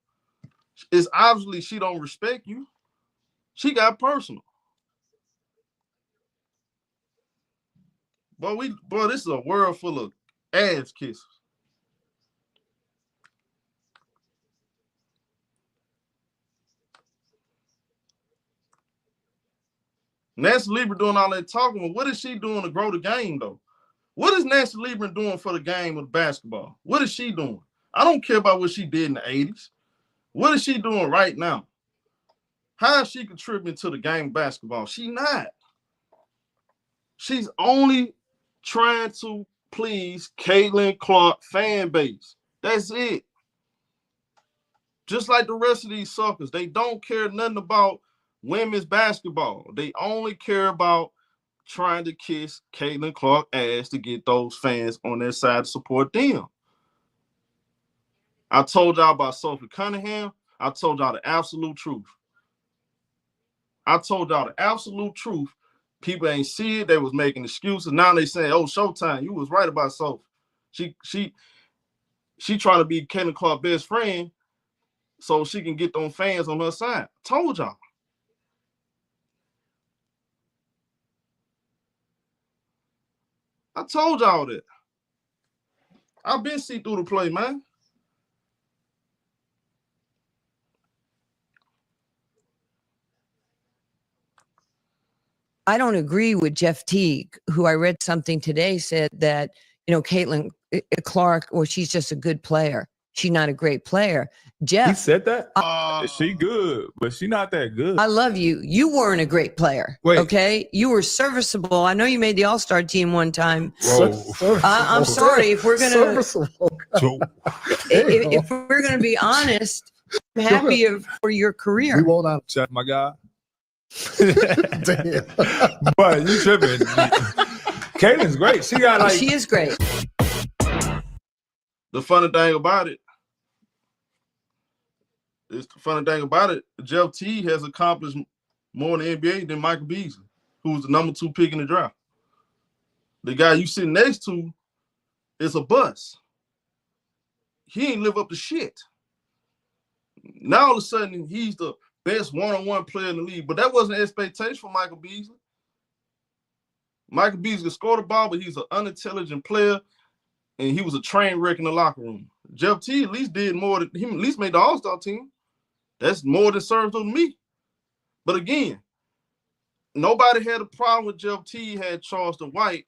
It's obviously she don't respect you. She got personal. But this is a world full of ass kisses. Nancy Lieberman doing all that talking, but what is she doing to grow the game, though? What is Nancy Lieberman doing for the game of basketball? What is she doing? I don't care about what she did in the 80s. What is she doing right now? How is she contributing to the game of basketball? She not. She's only trying to please Caitlin Clark fan base. That's it. Just like the rest of these suckers, they don't care nothing about women's basketball. They only care about trying to kiss Caitlin Clark ass to get those fans on their side to support them. I told y'all about Sophie Cunningham. I told y'all the absolute truth. People ain't see it. They was making excuses. Now they saying, "Oh, Showtime, you was right about Sophie. She trying to be Caitlin Clark's best friend so she can get them fans on her side." Told y'all. I told y'all that. I've been see through the play, man. I don't agree with Jeff Teague, who I read something today said that, Caitlin Clark, or she's just a good player. She's not a great player. Jeff. He said that? She good, but she not that good. I love you. You weren't a great player. Wait. Okay? You were serviceable. I know you made the All-Star team one time. Whoa. I'm sorry. If we're going to if we're going to be honest, I'm happy for your career. We won't out, my guy. Damn. But you tripping. Caitlin's great. She got like She is great. The funny thing about it is Jeff Teague has accomplished more in the NBA than Michael Beasley, who was the number 2 pick in the draft. The guy you sit next to is a bust. He ain't live up to shit. Now all of a sudden he's the best one-on-one player in the league, but that wasn't an expectation for Michael Beasley. Michael Beasley scored the ball, but he's an unintelligent player, and he was a train wreck in the locker room. Jeff Teague at least did more than he at least made the All-Star team. That's more than serves to me. But again, nobody had a problem with Jeff Teague had Charleston White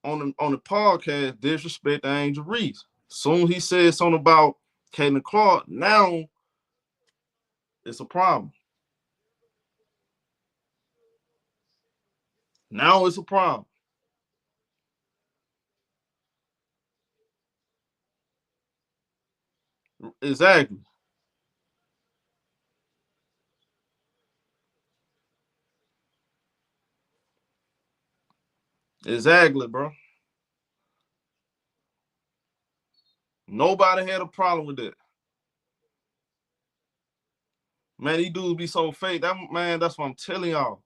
on the podcast disrespect Angel Reese. Soon he said something about Caitlin Clark. Now it's a problem. Now it's a problem. Exactly. Exactly, bro. Nobody had a problem with that. Man, these dudes be so fake. That's what I'm telling y'all.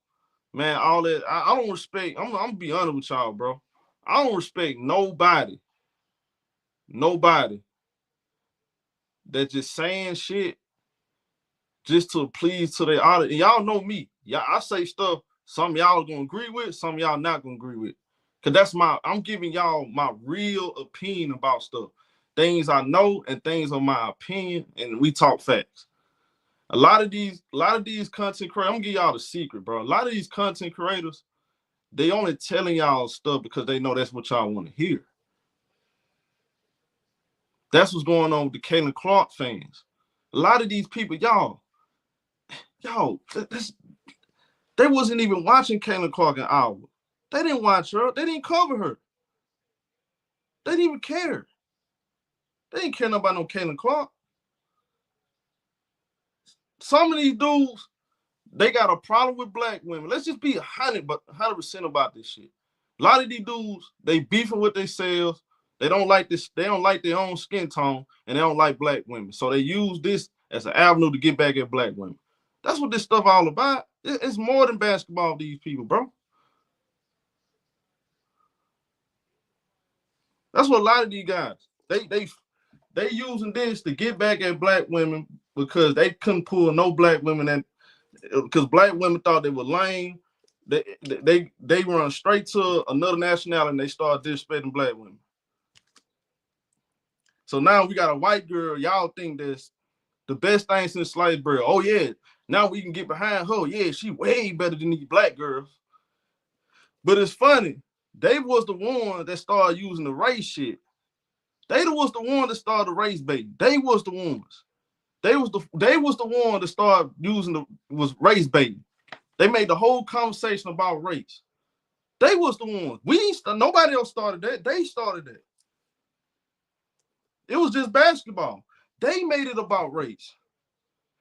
Man, all that, I don't respect, I'm gonna be honest with y'all, bro. I don't respect nobody that just saying shit just to please to their audience. And y'all know me. Yeah, I say stuff some of y'all are gonna agree with, some of y'all not gonna agree with. Cause I'm giving y'all my real opinion about stuff. Things I know and things are my opinion, and we talk facts. A lot of these content creators, I'm gonna give y'all the secret, bro. A lot of these content creators, they only telling y'all stuff because they know that's what y'all want to hear. That's what's going on with the Caitlin Clark fans. A lot of these people, y'all, they wasn't even watching Caitlin Clark in Iowa. They didn't watch her. They didn't cover her. They didn't even care. They didn't care about no Caitlin Clark. Some of these dudes, they got a problem with black women. Let's just be 100% about this shit. A lot of these dudes, they beefing with themselves. They don't like this. They don't like their own skin tone, and they don't like black women. So they use this as an avenue to get back at black women. That's what this stuff all about. It's more than basketball, these people, bro. That's what a lot of these guys, they using this to get back at black women because they couldn't pull no black women, and because black women thought they were lame. They run straight to another nationality and they start disrespecting black women. So now we got a white girl. Y'all think that's the best thing since sliced bread. Oh yeah, now we can get behind her. Yeah, she way better than these black girls. But it's funny. They was the one that started using the race shit. They was the one that started the race bait. They was the ones. They was the one that started using was race bait. They made the whole conversation about race. They was the ones. Nobody else started that. They started that. It was just basketball. They made it about race.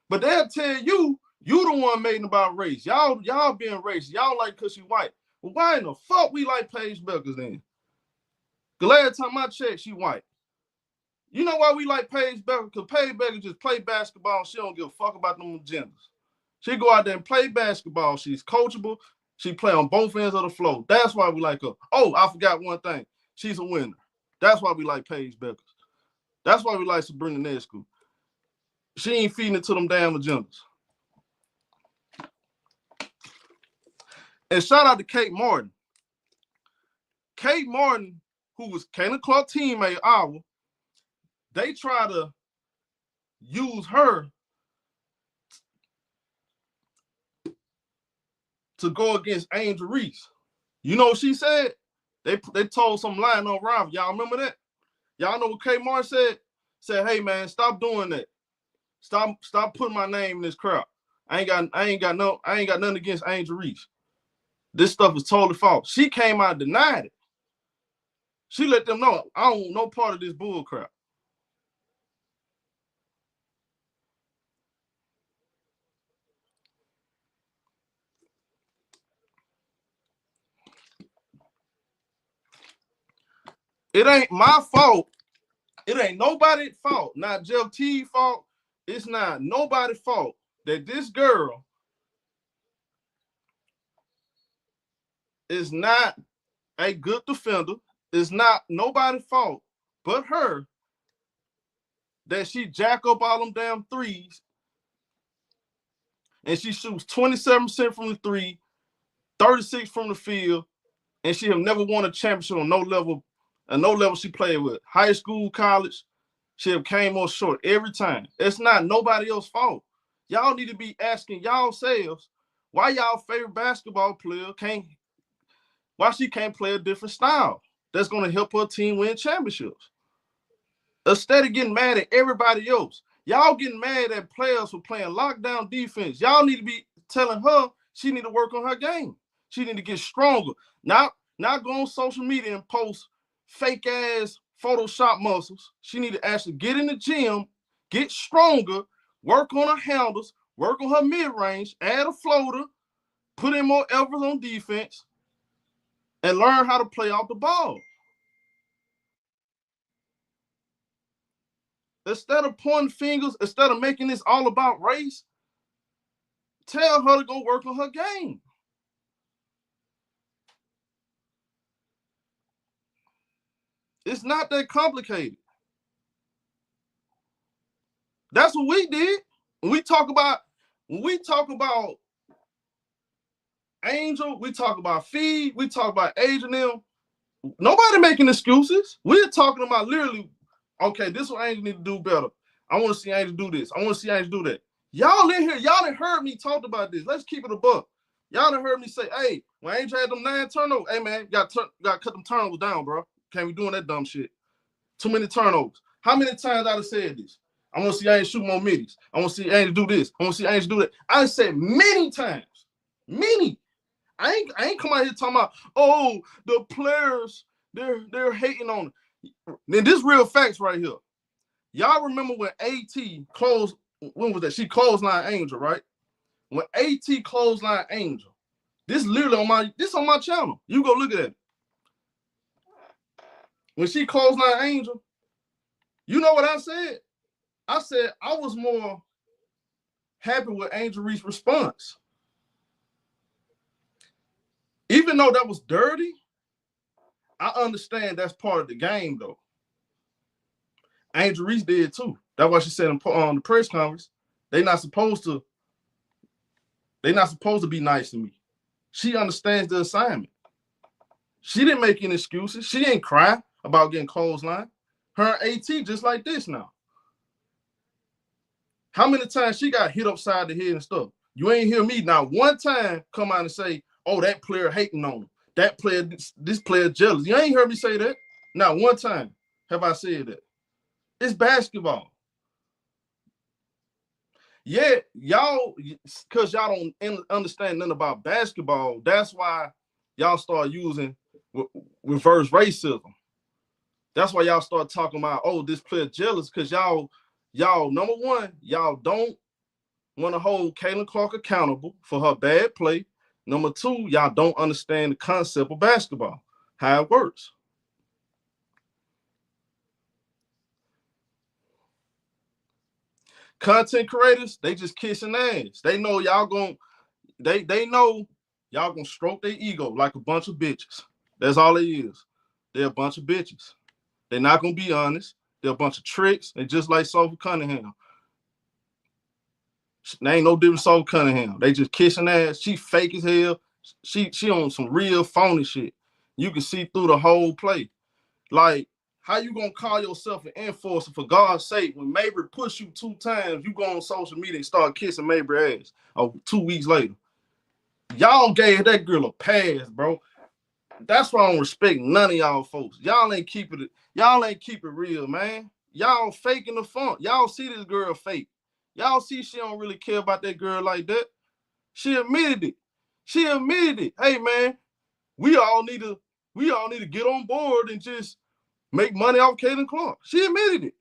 But they'll tell you the one made it about race. Y'all being racist. Y'all like because she white. Well, why in the fuck we like Paige Beckers then? The last time I checked, she white. You know why we like Paige Beckers? Because Paige Beckers just play basketball and she don't give a fuck about them genders. She go out there and play basketball. She's coachable. She play on both ends of the floor. That's why we like her. Oh, I forgot one thing. She's a winner. That's why we like Paige Beckers. That's why we like Sabrina Nescu. She ain't feeding it to them damn agendas. And shout out to Kate Martin. Kate Martin, who was Caitlin Clark's teammate, Iowa, they try to use her to go against Angel Reese. You know what she said? They told some line on rival. Y'all remember that? Y'all know what Kate Martin said? Said, hey man, stop doing that. Stop putting my name in this crowd. I ain't got nothing against Angel Reese. This stuff is totally false. She came out and denied it. She let them know, I don't want no part of this bull crap. It ain't my fault. It ain't nobody's fault. Not Jeff Teague's fault. It's not nobody's fault that this girl is not a good defender. It's not nobody's fault but her that she jack up all them damn threes and she shoots 27% from the three, 36 from the field, and she have never won a championship on no level she played with. High school, college, she have came up short every time. It's not nobody else's fault. Y'all need to be asking y'all selves why y'all favorite basketball player can't play a different style that's going to help her team win championships. Instead of getting mad at everybody else, y'all getting mad at players for playing lockdown defense. Y'all need to be telling her she need to work on her game. She need to get stronger. Not go on social media and post fake ass Photoshop muscles. She need to actually get in the gym, get stronger, work on her handles, work on her mid-range, add a floater, put in more effort on defense, and learn how to play off the ball. Instead of pointing fingers, instead of making this all about race, tell her to go work on her game. It's not that complicated. That's what we did. When we talk about Angel, we talk about Feed, we talk about Age and them. Nobody making excuses. We're talking about literally, okay, this is what Angel need to do better. I want to see Angel do this. I want to see Angel do that. Y'all in here, y'all done heard me talk about this. Let's keep it a buck. Y'all done heard me say, hey, when Angel had them 9 turnovers, hey, man, got to cut them turnovers down, bro. Can't be doing that dumb shit. Too many turnovers. How many times I have said this? I want to see Angel shoot more middies. I want to see Angel do this. I want to see Angel do that. I said many times. Many. I ain't come out here talking about, oh, the players, they're hating on it. Then this real facts right here. Y'all remember when AT closed, when was that? She clothesline Angel, right? When AT clothesline Angel, this literally on my channel. You go look at it. When she clothesline Angel, you know what I said? I said I was more happy with Angel Reese's response. Even though that was dirty, I understand that's part of the game, though. Angel Reese did too. That's why she said on the press conference, they're not supposed to be nice to me. She understands the assignment. She didn't make any excuses. She ain't cry about getting clothesline. Her and AT just like this now. How many times she got hit upside the head and stuff? You ain't hear me not one time come out and say, oh, that player hating on him. That player, this player jealous. You ain't heard me say that. Not one time have I said that. It's basketball. Yeah, y'all, because y'all don't understand nothing about basketball, that's why y'all start using reverse racism. That's why y'all start talking about, oh, this player jealous, because y'all, number one, y'all don't want to hold Caitlin Clark accountable for her bad play. Number two, y'all don't understand the concept of basketball, how it works. Content creators, they just kissing ass. They know y'all they know y'all gonna stroke their ego like a bunch of bitches. That's all it is. They're a bunch of bitches. They're not gonna be honest. They're a bunch of tricks. They just like Sophie Cunningham. They ain't no different Sophie Cunningham. They just kissing ass. She fake as hell. She on some real phony shit. You can see through the whole play. Like, how you gonna call yourself an enforcer for God's sake when Mabry push you 2 times, you go on social media and start kissing Mabry ass 2 weeks later? Y'all gave that girl a pass, bro. That's why I don't respect none of y'all folks. Y'all ain't keep it real, man. Y'all faking the funk. Y'all see this girl fake. Y'all see she don't really care about that girl like that. She admitted it. Hey, man, we all need to get on board and just make money off Caitlin Clark. She admitted it.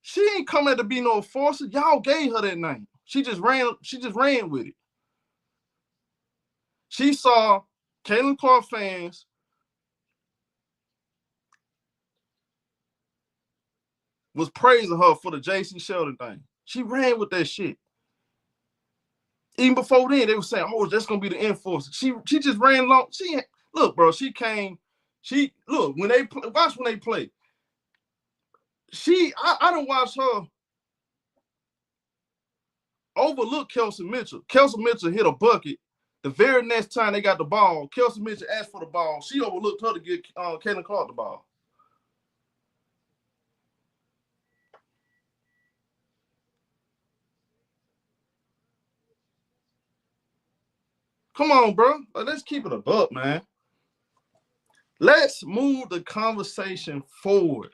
She ain't coming to be no enforcer. Y'all gave her that name. She just ran with it. She saw Caitlin Clark fans was praising her for the J.C. Sheldon thing. She ran with that shit. Even before then, they were saying, "Oh, that's gonna be the enforcer." She just ran along. Look, bro. She came. Look when they watch when they play. I don't watch her overlook Kelsey Mitchell. Kelsey Mitchell hit a bucket. The very next time they got the ball, Kelsey Mitchell asked for the ball. She overlooked her to get Caitlin Clark the ball. Come on, bro. Let's keep it a buck, man. Let's move the conversation forward.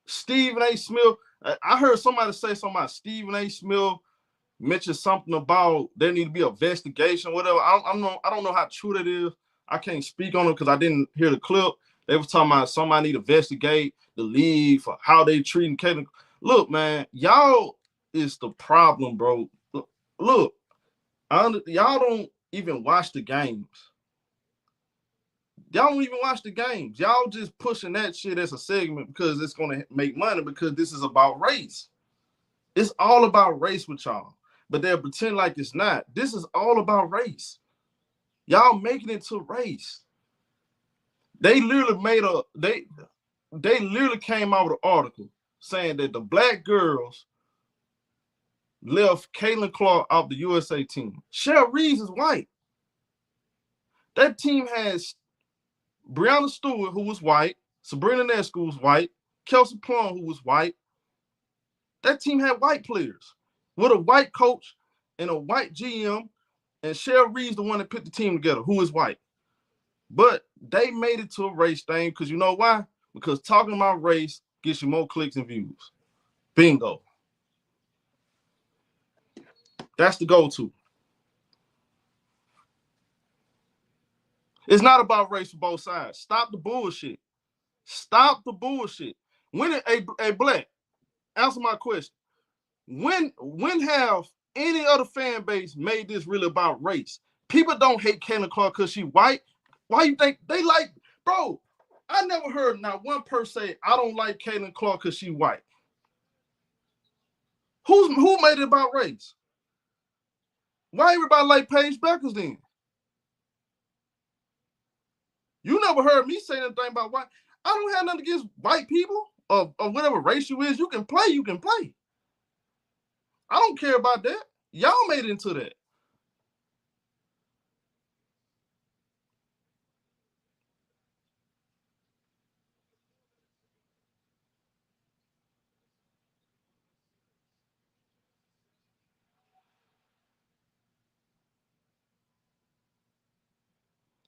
Stephen A. Smith. I heard somebody say something about Stephen A. Smith mentioned something about there need to be an investigation, whatever. I don't know how true that is. I can't speak on it because I didn't hear the clip. They were talking about somebody need to investigate the league for how they treating Caitlin. Look, man, y'all is the problem, bro. Look, y'all don't even watch the games. Y'all don't even watch the games. Y'all just pushing that shit as a segment because it's going to make money because this is about race. It's all about race with y'all. But they'll pretend like it's not. This is all about race. Y'all making it to race. They literally they literally came out with an article saying that the black girls left Caitlin Clark off the USA team. Reese is white. That team has Breonna Stewart, who was white, Sabrina Nesco, who was white, Kelsey Plum, who was white. That team had white players with a white coach and a white GM, and Reese, the one that put the team together, who is white. But they made it to a race thing because you know why? Because talking about race gets you more clicks and views. Bingo. That's the go-to. It's not about race for both sides. Stop the bullshit. Stop the bullshit. When a black, answer my question. When have any other fan base made this really about race? People don't hate Caitlin Clark because she white. Why you think they like, bro? I never heard not one person say I don't like Caitlin Clark because she white. Who made it about race? Why everybody like Paige Beckers then? You never heard me say anything about white. I don't have nothing against white people or whatever race you is. You can play, you can play. I don't care about that. Y'all made it into that.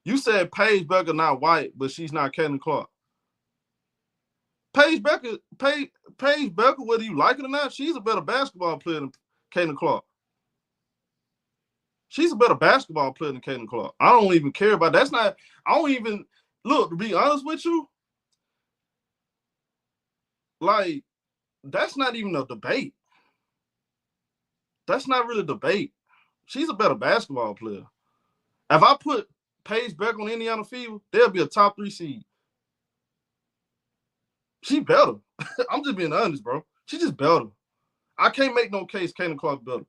You said Paige Becker not white, but she's not Caitlin Clark. Paige Becker, whether you like it or not, she's a better basketball player than Caitlin Clark. She's a better basketball player than Caitlin Clark. I don't even care about that's not. I don't even look, to be honest with you. Like, that's not even a debate. That's not really a debate. She's a better basketball player. If I put Paige Becker on Indiana Fever, they'll be a top 3 seed. She better. I'm just being honest, bro. She just better. I can't make no case Caitlin Clark better.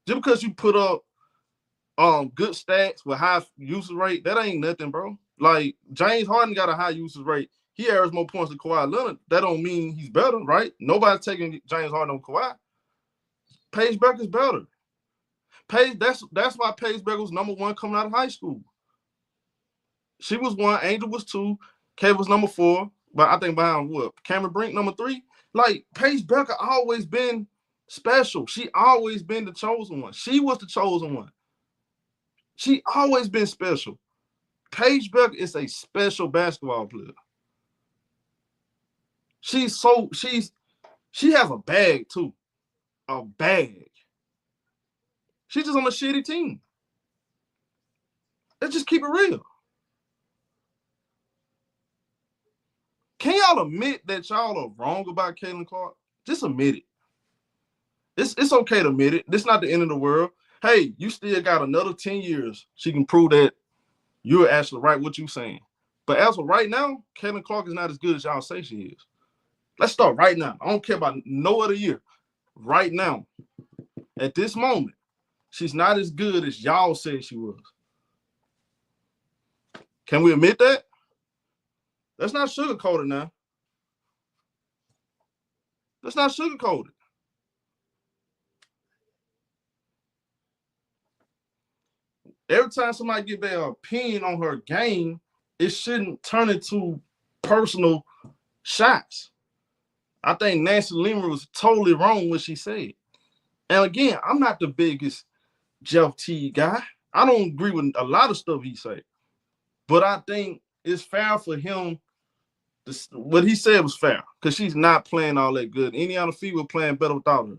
Just because you put up good stats with high usage rate, that ain't nothing, bro. Like, James Harden got a high usage rate. He averages more points than Kawhi Leonard. That don't mean he's better, right? Nobody's taking James Harden on Kawhi. Paige Becker's better. That's why Paige Becker was number 1 coming out of high school. She was 1, Angel was 2, Kay was number 4, but I think behind what? Cameron Brink number 3. Like, Paige Becker always been special. She always been the chosen one. She was the chosen one. She always been special. Paige Becker is a special basketball player. She has a bag too. A bag. She's just on a shitty team. Let's just keep it real. Can y'all admit that y'all are wrong about Caitlin Clark? Just admit it. It's okay to admit it. This is not the end of the world. Hey, you still got another 10 years. She can prove that You're actually right what you're saying. But as of right now, Caitlin Clark is not as good as y'all say she is. Let's start right now. I don't care about no other year. Right now, at this moment, she's not as good as y'all said she was. Can we admit that? Let's not sugarcoat it now. Let's not sugarcoat it. Every time somebody give their opinion on her game, it shouldn't turn into personal shots. I think Nancy Lieberman was totally wrong what she said. And again, I'm not the biggest Jeff Teague guy. I don't agree with a lot of stuff he said. But I think it's fair for him. What he said was fair because she's not playing all that good. Any other female playing better without her.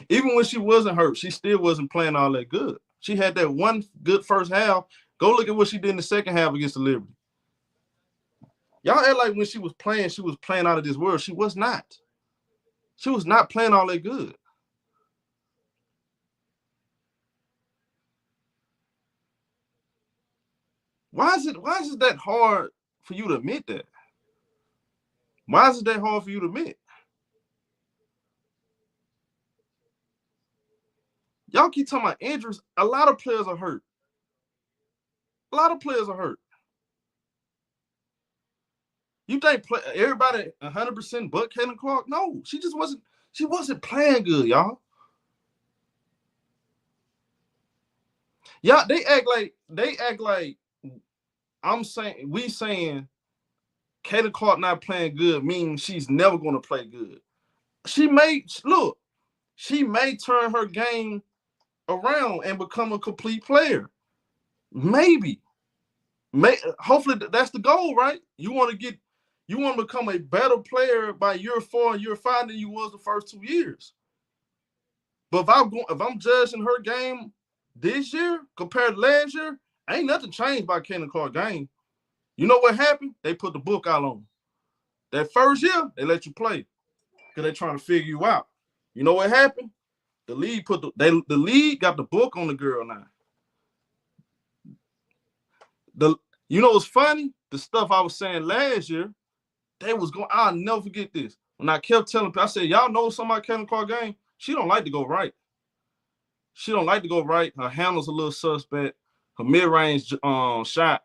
Even when she wasn't hurt, she still wasn't playing all that good. She had that one good first half. Go look at what she did in the second half against the Liberty. Y'all act like when she was playing out of this world. She was not. She was not playing all that good. Why is it that hard for you to admit that? Why is it that hard for you to admit? Y'all keep talking about injuries. A lot of players are hurt. A lot of players are hurt. You think everybody 100% but Caitlin Clark? No, she just wasn't. She wasn't playing good, y'all. Y'all, they act like we saying Caitlin Clark not playing good means she's never going to play good. She may turn her game around and become a complete player. Maybe. Hopefully that's the goal, right? You want to become a better player by year 4 and year 5 than you was the first 2 years. But if I'm judging her game this year compared to last year, ain't nothing changed by Caitlin Clark's game. You know what happened? They put the book out on her. That first year, they let you play because they're trying to figure you out. You know what happened? The league the league got the book on the girl now. You know what's funny? The stuff I was saying last year, I'll never forget this. When I kept telling people, I said, y'all know somebody Caitlin Clark game? She don't like to go right. She don't like to go right. Her handle's a little suspect. Her mid-range shot,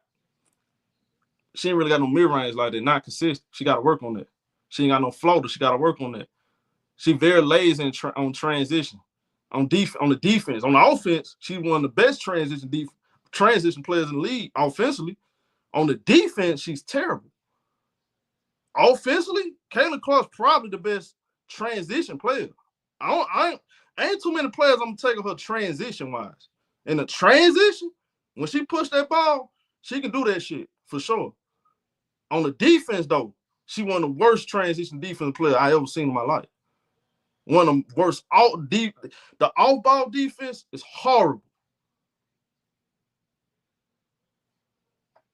she ain't really got no mid-range like that. Not consistent. She got to work on that. She ain't got no floater. She got to work on that. She very lazy on transition. On the defense. On the offense, she's one of the best transition players in the league offensively. On the defense, she's terrible. Offensively, Caitlin Clark's probably the best transition player. Ain't too many players I'm taking her transition-wise. In the transition, when she pushed that ball, she can do that shit for sure. On the defense, though, she one of the worst transition defensive players I ever seen in my life. One of the worst. The off-ball defense is horrible.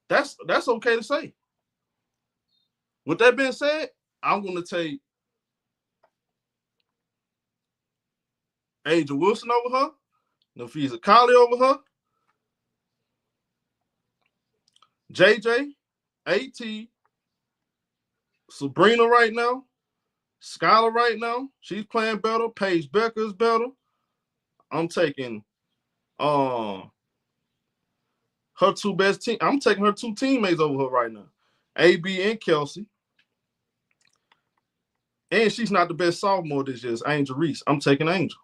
That's okay to say. With that being said, I'm going to take Angel Wilson over her, Naphessa Collier over her, JJ, AT, Sabrina right now, Skylar right now. She's playing better. Paige Becker is better. I'm taking her two best team. I'm taking her two teammates over her right now, AB and Kelsey. And she's not the best sophomore this year. It's Angel Reese. I'm taking Angel.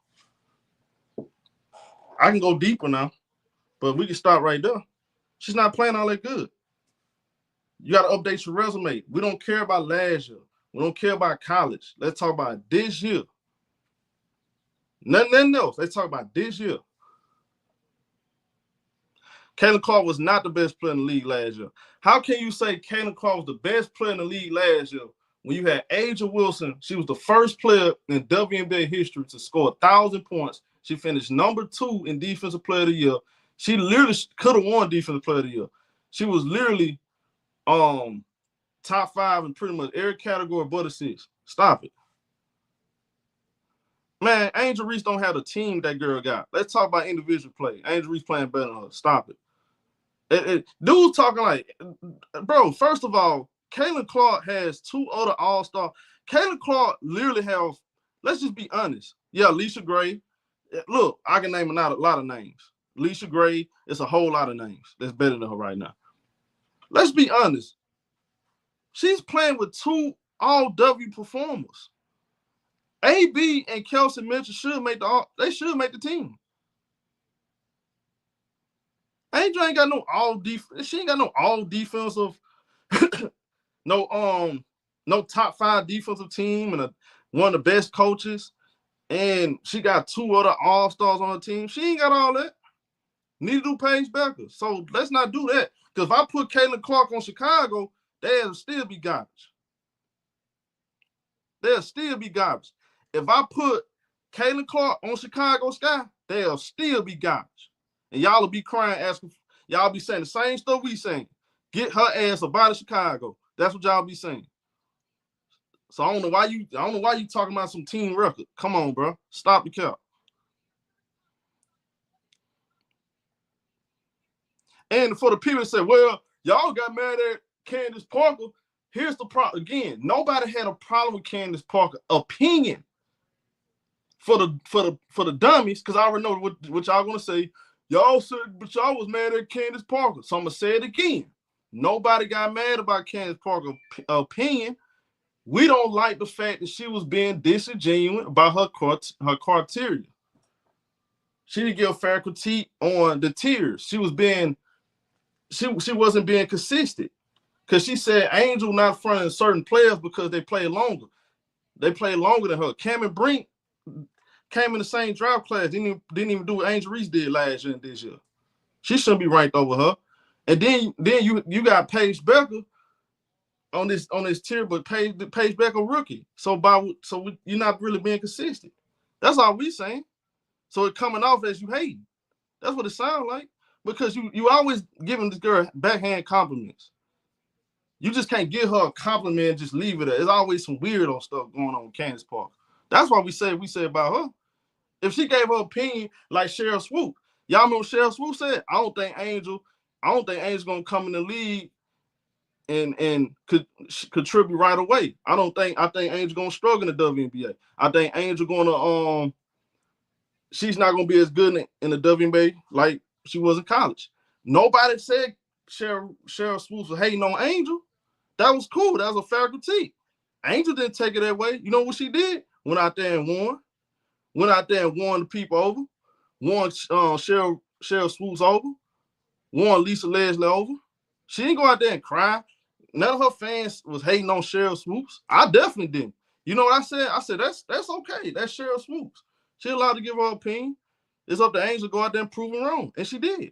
I can go deeper now, but we can start right there. She's not playing all that good. You got to update your resume. We don't care about last year. We don't care about college. Let's talk about this year. Nothing else. Let's talk about this year. Caitlin Clark was not the best player in the league last year. How can you say Caitlin Clark was the best player in the league last year when you had Angel Wilson? She was the first player in WNBA history to score 1,000 points. She finished number 2 in Defensive Player of the Year. She literally could have won Defensive Player of the Year. She was literally top 5 in pretty much every category but assists. Stop it. Man, Angel Reese don't have the team that girl got. Let's talk about individual play. Angel Reese playing better than her. Stop it. Dude's talking like, bro, first of all, Caitlin Clark has 2 other all-star. Caitlin Clark literally have, let's just be honest. Yeah, Leisha Gray. Look, I can name a lot of names. Leisha Gray, it's a whole lot of names that's better than her right now. Let's be honest. She's playing with 2 all-W performers. AB and Kelsey Mitchell should make the team. Angel ain't got no all defense. She ain't got no all defensive, no top 5 defensive team and one of the best coaches. And she got 2 other all-stars on her team. She ain't got all that. Neither do Paige Becker. So let's not do that. Because if I put Caitlin Clark on Chicago, they'll still be garbage. They'll still be garbage. If I put Caitlin Clark on Chicago Sky, they'll still be garbage. And y'all will be crying, asking, y'all be saying the same stuff we saying. Get her ass up out of Chicago. That's what y'all be saying. So I don't know why you talking about some team record. Come on, bro. Stop the cap. And for the people that say, well, y'all got mad at Candace Parker, here's the problem. Again, nobody had a problem with Candace Parker opinion. For the dummies, because I already know what y'all gonna say. Y'all said, but y'all was mad at Candace Parker. So I'm gonna say it again. Nobody got mad about Candace Parker's opinion. We don't like the fact that she was being disingenuous about her criteria. She didn't give a fair critique on the tiers. She wasn't being consistent. Because she said Angel not fronting certain players because they play longer. They play longer than her. Cameron Brink came in the same draft class. Didn't even do what Angel Reese did last year and this year. She shouldn't be ranked over her. And then you got Paige Becker on this tier, but Paige Becker rookie. So you're not really being consistent. That's all we saying. So it coming off as you hate. That's what it sounds like. Because you always giving this girl backhand compliments. You just can't give her a compliment and just leave it there. There's always some weirdo stuff going on with Candace Parker. That's why we say about her. If she gave her opinion like Cheryl Swoop, y'all remember what Cheryl Swoop said? I don't think Angel's gonna come in the league and could contribute right away. I think Angel gonna struggle in the WNBA. I think Angel gonna she's not gonna be as good in the WNBA like she was in college. Nobody said Cheryl Swoop was hating on Angel. That was cool. That was a fair critique. Angel didn't take it that way. You know what she did? Went out there and won. Went out there and won the people over. Won Cheryl Swoops over. Won Lisa Leslie over. She didn't go out there and cry. None of her fans was hating on Cheryl Swoops. I definitely didn't. You know what I said? I said, that's okay. That's Cheryl Swoops. She allowed to give her opinion. It's up to Angel to go out there and prove them wrong. And she did.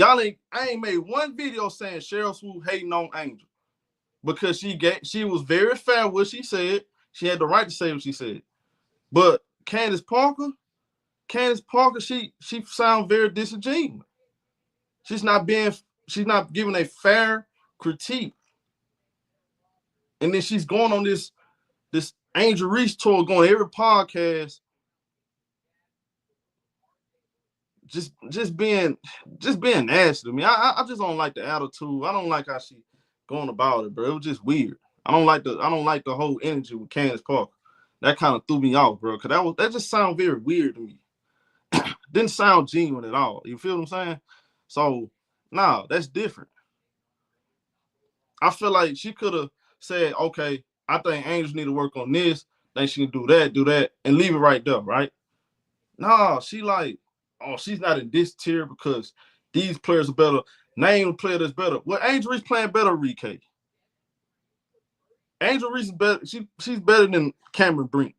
I ain't made one video saying Cheryl Swoop hating on Angel because she was very fair what she said. She had the right to say what she said. But Candace Parker, she sounds very disingenuous. She's not giving a fair critique. And then she's going on this Angel Reese tour, going every podcast. Just being nasty to me. I just don't like the attitude. I don't like how she going about it, bro. It was just weird. I don't like the whole energy with Candace Parker. That kind of threw me off, bro. Cause that just sounded very weird to me. Didn't sound genuine at all. You feel what I'm saying? So nah, that's different. I feel like she could have said, okay, I think Angels need to work on this. Then she can do that, and leave it right there, right? Nah, she like, oh, she's not in this tier because these players are better. Name a player that's better. Well, Angel Reese playing better, Rike. Angel Reese is better. She's better than Cameron Brink.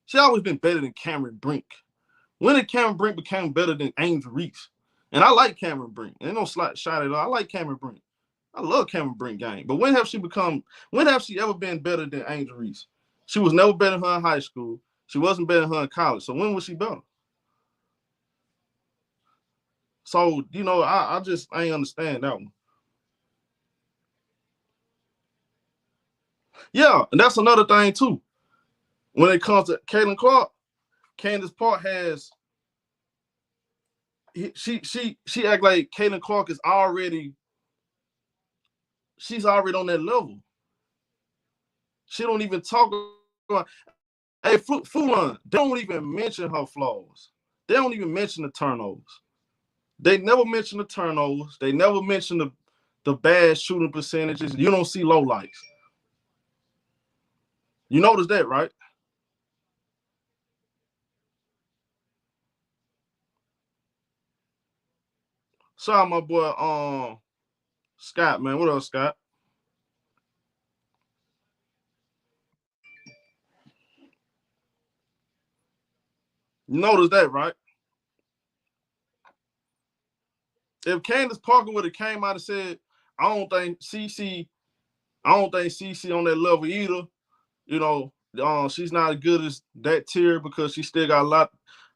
She always been better than Cameron Brink. When did Cameron Brink become better than Angel Reese? And I like Cameron Brink. Ain't no shot at all. I like Cameron Brink. I love Cameron Brink game. But when have she ever been better than Angel Reese? She was never better than her in high school. She wasn't better than her in college. So when was she better? So, you know, I ain't understand that one. Yeah, and that's another thing too. When it comes to Caitlin Clark, Candace Park has she act like Caitlin Clark is already she's already on that level. She don't even talk about hey Fulon, they don't even mention her flaws. They don't even mention the turnovers. They never mention the turnovers. They never mention the bad shooting percentages. You don't see lowlights. You notice that, right? Sorry, my boy, Scott, man. What up, Scott? You notice that, right? If Candace Parker would have came out and said, I don't think CC on that level either. You know, she's not as good as that tier because she still got a lot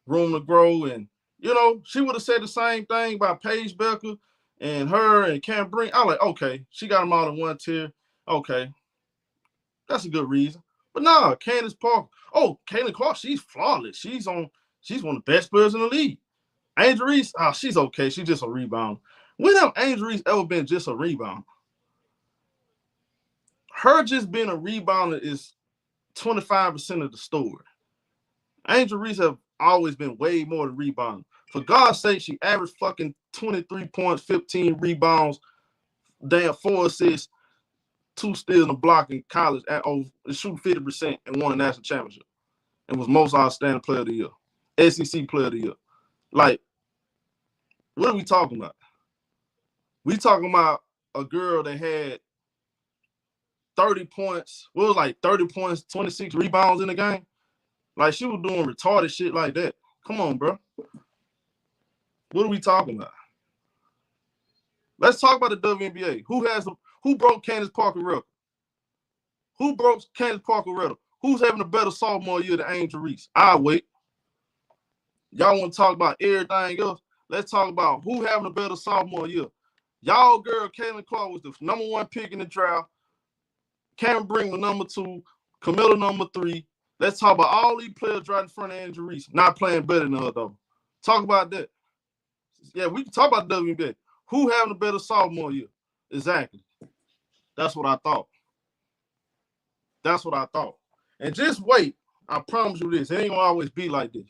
room to grow. And, you know, she would have said the same thing about Paige Becker and her and Cam Brink. I'm like, okay, she got them all in one tier. Okay, that's a good reason. But nah, Candace Parker. Oh, Caitlin Clark, she's flawless. She's one of the best players in the league. Angel Reese, she's okay. She's just a rebound. When have Angel Reese ever been just a rebound? Her just being a rebounder is 25% of the story. Angel Reese have always been way more than rebounding. For God's sake, she averaged fucking 23 points, 15 rebounds, damn 4 assists, 2 steals and a block in college at shooting 50% and won a national championship. And was most outstanding player of the year. SEC player of the year. Like, what are we talking about? We talking about a girl that had 30 points. What was like 30 points, 26 rebounds in the game? Like, she was doing retarded shit like that. Come on, bro. What are we talking about? Let's talk about the WNBA. Who broke Candace Parker record? Who broke Candace Parker record? Who's having a better sophomore year than Angel Reese? I'll wait. Y'all want to talk about everything else? Let's talk about who having a better sophomore year. Y'all girl, Caitlin Clark was the number 1 pick in the draft. Cameron Brink was number 2. Camilla number 3. Let's talk about all these players right in front of Angel Reese, not playing better than her, though. Talk about that. Yeah, we can talk about the WNBA. Who having a better sophomore year? Exactly. That's what I thought. That's what I thought. And just wait. I promise you this. It ain't going to always be like this.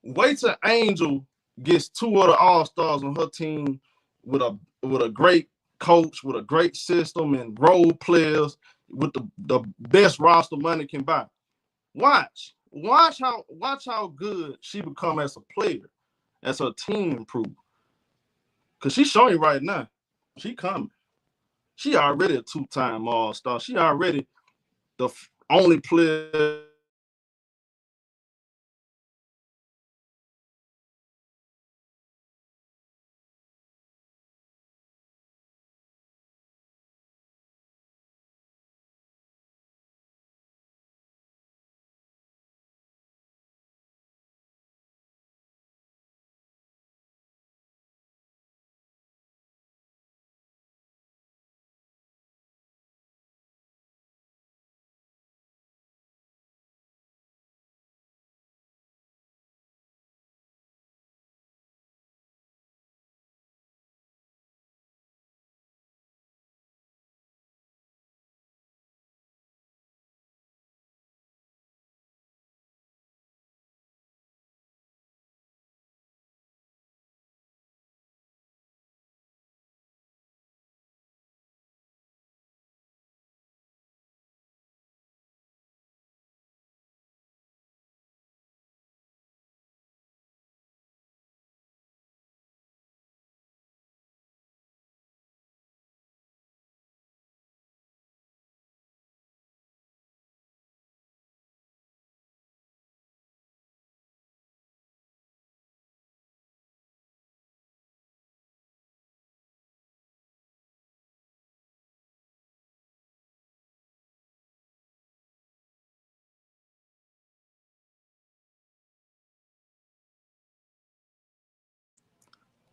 Wait till Angel gets 2 other all-stars on her team with a great coach, with a great system and role players, with the best roster money can buy. Watch how good she become as a player, as her team improve. Because she's showing you right now, she coming. She already a 2-time all-star. She already the only player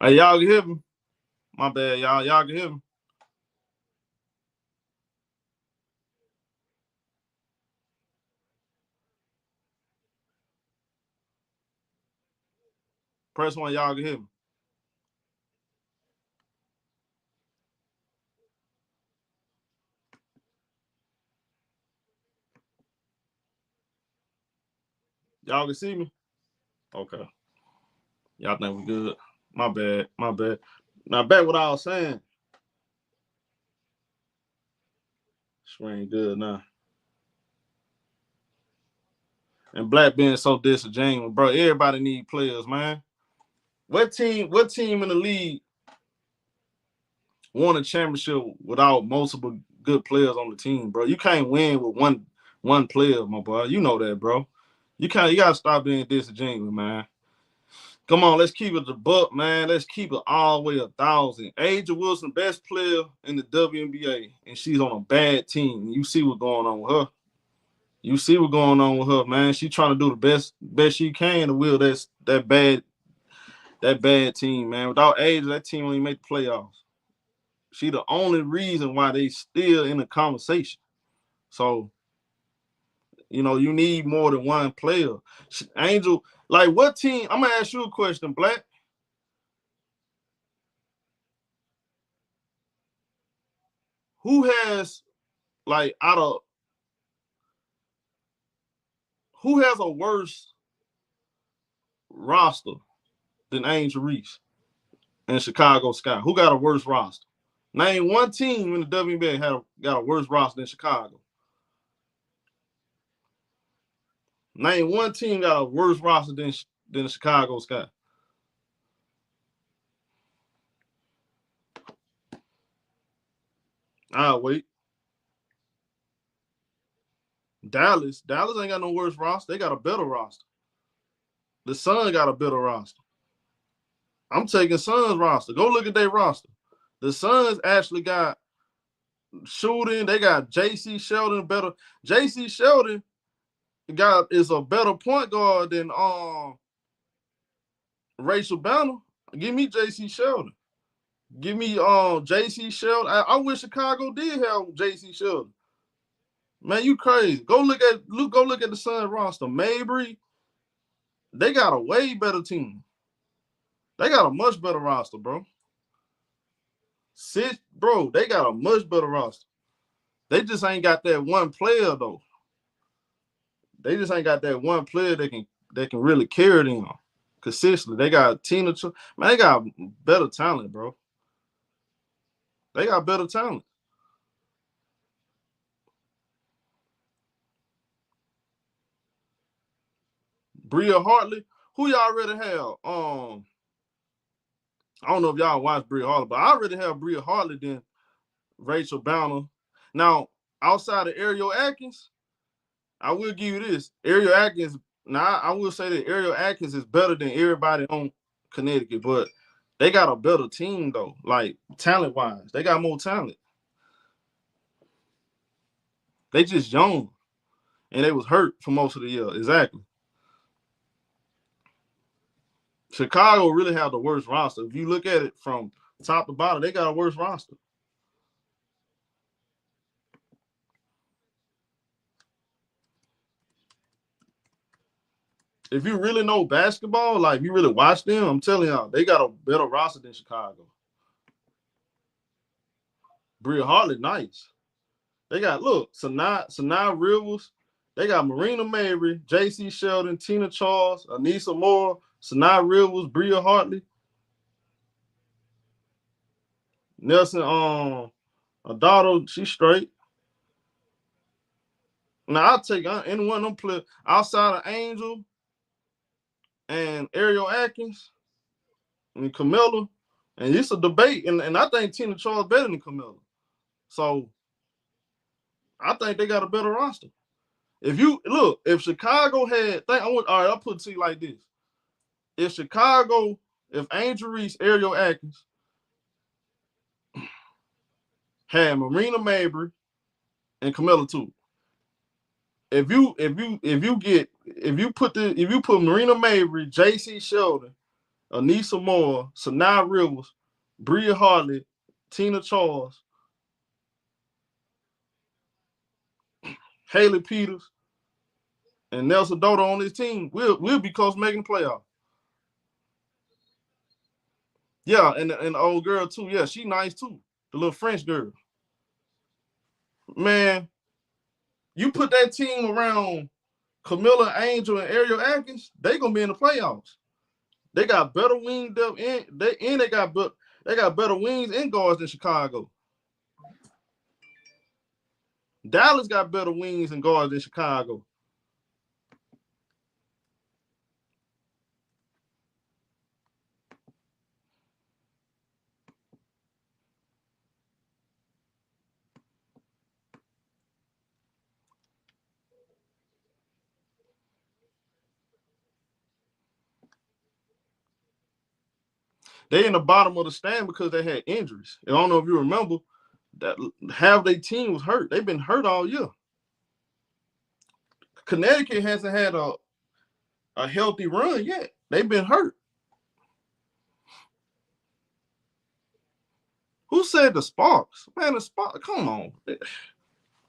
Hey, y'all can hear me? My bad, y'all. Y'all can hear me? Press 1, y'all can hear me. Y'all can see me? Okay. Y'all think we good? My bad. Now back what I was saying. Screen good now. And Black being so disingenuous, bro. Everybody need players, man. What team in the league won a championship without multiple good players on the team, bro? You can't win with one player, my boy. You know that, bro. You gotta stop being disingenuous, man. Come on, let's keep it the buck, man. Let's keep it all the way 1,000. Angel Wilson, best player in the WNBA, and she's on a bad team. You see what's going on with her. You see what's going on with her, man. She trying to do the best she can to will that bad team, man. Without Angel, that team won't even make the playoffs. She the only reason why they still in the conversation. So, you know, you need more than one player. Angel, like what team? I'm gonna ask you a question, Black. Who has who has a worse roster than Angel Reese and Chicago Sky? Who got a worse roster? Name one team in the WNBA got a worse roster than Chicago. Name one team got a worse roster than the Chicago Sky. I'll wait. Dallas ain't got no worse roster. They got a better roster. The Sun got a better roster. I'm taking Suns roster. Go look at their roster. The Suns actually got shooting. They got J.C. Sheldon better. J.C. Sheldon is a better point guard than Rachel Banner. Give me J.C. Sheldon. Give me J.C. Sheldon. I wish Chicago did have J.C. Sheldon. Man, you crazy. Go look at the Suns roster. Mabry, they got a way better team. They got a much better roster, bro. They got a much better roster. They just ain't got that one player though. They just ain't got that one player that can really carry them consistently. They got Tina. Man, they got better talent, bro. They got better talent. Bria Hartley, who y'all already have? I don't know if y'all watch Bria Hartley, but I already have Bria Hartley than Rachel Banner. Now, outside of Ariel Atkins, I will give you this. Ariel Atkins, now I will say that Ariel Atkins is better than everybody on Connecticut, but they got a better team, though, like talent-wise. They got more talent. They just young, and they was hurt for most of the year. Exactly. Chicago really have the worst roster. If you look at it from top to bottom, they got a worse roster. If you really know basketball, like if you really watch them, I'm telling y'all, they got a better roster than Chicago. Bria Hartley, nice. They got, Sanaa Rivers. They got Marina Mabry, J.C. Sheldon, Tina Charles, Anissa Moore, Sanaa Rivers, Bria Hartley. Nelson Adado, she's straight. Now, I'll take any one of them players outside of Angel and Ariel Atkins and Camilla. And it's a debate. And I think Tina Charles better than Camilla. So, I think they got a better roster. If Chicago had, I'll put it to you like this. If Angel Reese, Ariel Atkins had Marina Mabry and Camilla too, if you put Marina Mabry, J.C. Sheldon, Anissa Moore, Sanaa Rivers, Bria Hartley, Tina Charles, Haley Peters, and Nelson Dodo on this team, we'll be close to making the playoff. Yeah, and the old girl too. Yeah, she nice too. The little French girl. Man, you put that team around Camilla Angel and Ariel Atkins, they gonna be in the playoffs. They got better wing depth they got better wings and guards than Chicago. Dallas got better wings and guards than Chicago. They in the bottom of the stand because they had injuries. I don't know if you remember that half their team was hurt. They've been hurt all year. Connecticut hasn't had a healthy run yet. They've been hurt. Who said the Sparks? Man, the Sparks, come on.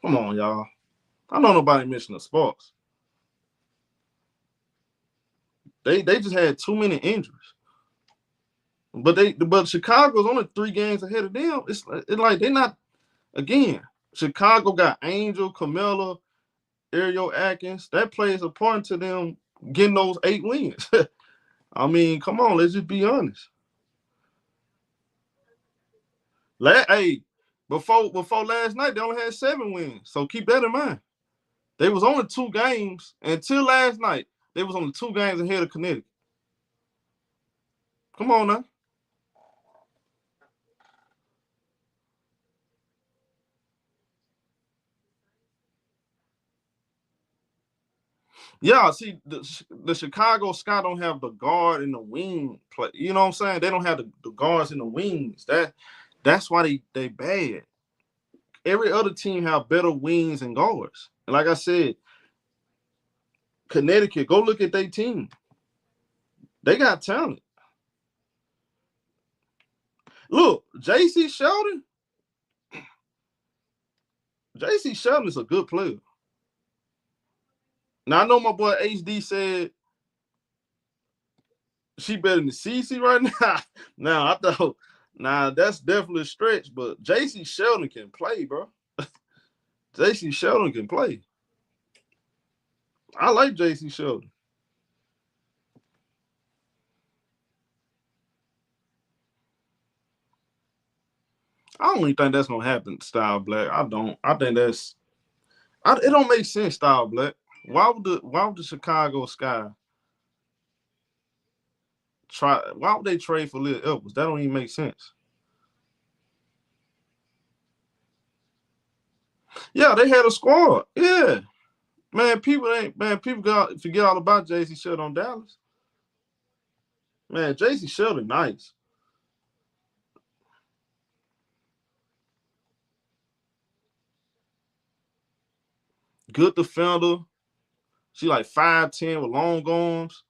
Come on, y'all. I know nobody mentioned the Sparks. They just had too many injuries. But Chicago's only 3 games ahead of them. It's like they're not, again, Chicago got Angel, Camilla, Ariel Atkins. That plays a part to them getting those 8 wins. I mean, come on, let's just be honest. Before last night, they only had 7 wins. So keep that in mind. They was only 2 games until last night. They was only 2 games ahead of Connecticut. Come on now. Yeah, see, the Chicago Sky don't have the guard and the wing play. You know what I'm saying? They don't have the guards and the wings. That's why they bad. Every other team have better wings and guards. And like I said, Connecticut, go look at their team. They got talent. Look, J.C. Sheldon is a good player. Now, I know my boy HD said she better than CC right now. Now, I thought, that's definitely a stretch, but J.C. Sheldon can play, bro. J.C. Sheldon can play. I like J.C. Sheldon. I don't even think that's gonna happen, Style Black. I don't. I think it don't make sense, Style Black. Why would the Chicago Sky why would they trade for Aliyah Edwards? That don't even make sense. Yeah, they had a squad. Yeah. Man, people forget all about J.C. Sheldon on Dallas. Man, J.C. Sheldon nice. Good defender. She like 5'10" with long arms.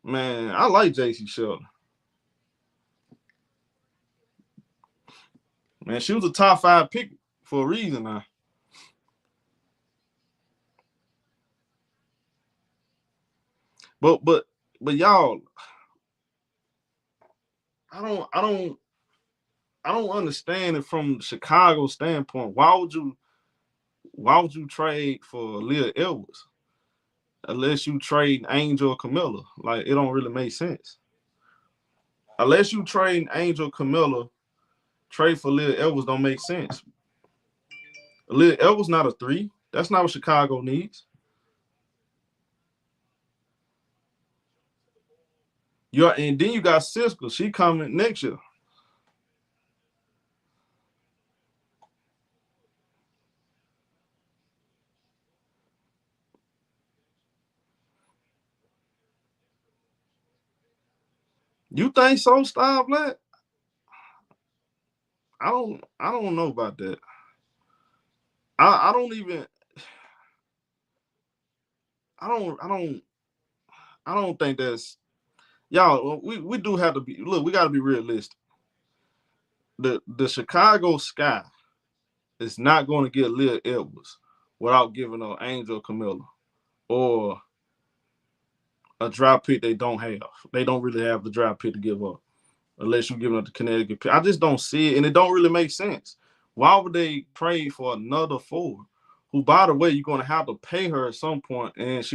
Man, I like J.C. Sheldon. Man, she was a top 5 pick for a reason now. But y'all, I don't understand it from Chicago standpoint. Why would you trade for Aliyah Edwards unless you trade Angel or Camilla? Like, it don't really make sense. Unless you trade Angel Camilla, trade for Aliyah Edwards don't make sense. Aliyah Edwards not a 3. That's not what Chicago needs. And then you got Siska. She coming next year. You think so, Style Black? I don't know about that. I don't think that's. y'all, we do have to be, look, we got to be realistic. The Chicago Sky is not going to get Aliyah Edwards without giving an Angel Camilla or a draft pick they don't have. They don't really have the draft pick to give up unless you're giving up the Connecticut pick. I just don't see it, and it don't really make sense. Why would they trade for another forward who, by the way, you're going to have to pay her at some point, and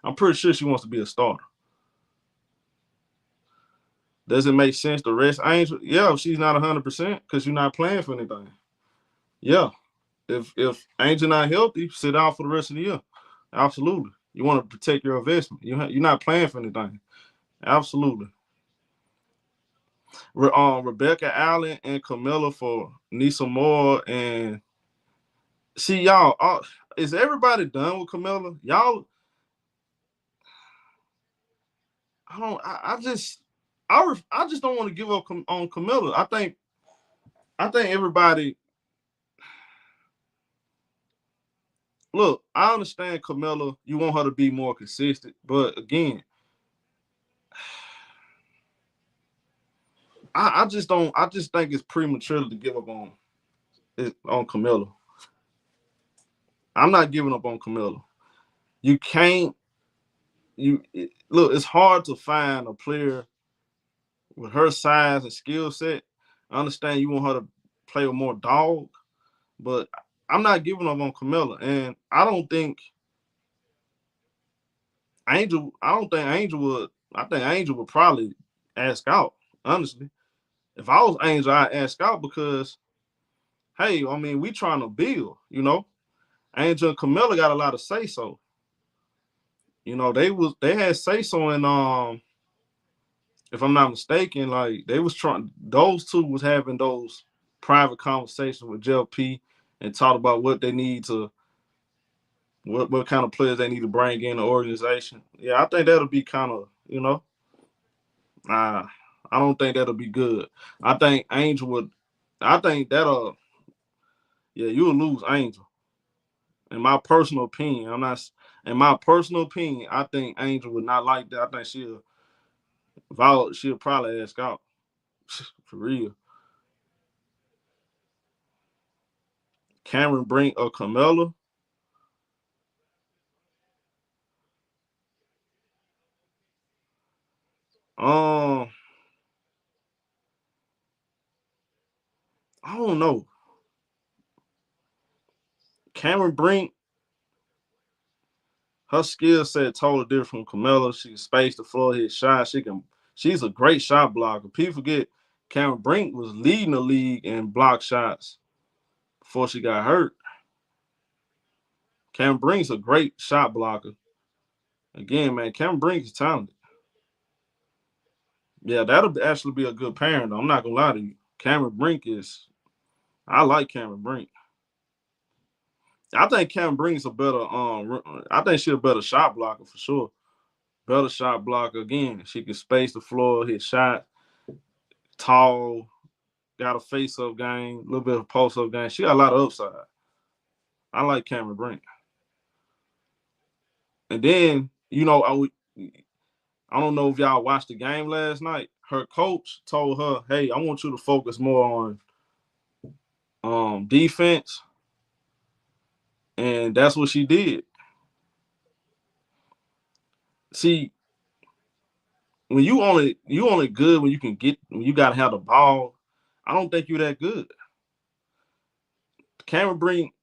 I'm pretty sure she wants to be a starter. Does it make sense to rest Angel? Yeah, if she's not 100% because you're not playing for anything. Yeah. If Angel not healthy, sit out for the rest of the year. Absolutely. You want to protect your investment. You're not playing for anything. Absolutely. Rebecca Allen and Camilla for Nisa Moore. And see, y'all, is everybody done with Camilla? Y'all, I just don't want to give up on Camilla. I think everybody. Look, I understand Camilla. You want her to be more consistent, but again, I just don't. I just think it's premature to give up on Camilla. I'm not giving up on Camilla. You can't. Look. It's hard to find a player with her size and skill set. I understand you want her to play with more dog, but I'm not giving up on Camilla, and I don't think Angel. I don't think Angel would. I think Angel would probably ask out. Honestly, if I was Angel, I'd ask out because, hey, I mean, we trying to build. Angel and Camilla got a lot of say so. They had say so in if I'm not mistaken, like those two was having those private conversations with Jeff P and talked about what they need to what kind of players they need to bring in the organization. Yeah, I think that'll be kind of, I don't think that'll be good. I think that'll, yeah, you'll lose Angel. In my personal opinion, I think Angel would not like that. I think she'll probably ask out for real. Cameron Brink or Carmella. I don't know. Cameron Brink, her skill set totally different from Carmella. She can space the floor, hit shots. She's a great shot blocker. People forget Cameron Brink was leading the league in block shots before she got hurt. Cameron Brink's a great shot blocker. Again, man, Cameron Brink is talented. Yeah, that'll actually be a good pairing, though. I'm not gonna lie to you. I like Cameron Brink. I think Cameron Brink's a better I think she's a better shot blocker for sure. Better shot blocker. Again, she can space the floor, hit shot, tall, got a face-up game, a little bit of post-up game. She got a lot of upside. I like Cameron Brink. And then, I don't know if y'all watched the game last night. Her coach told her, hey, I want you to focus more on defense. And that's what she did. See, when you only good when you gotta have the ball. I don't think you're that good. Cameron Brink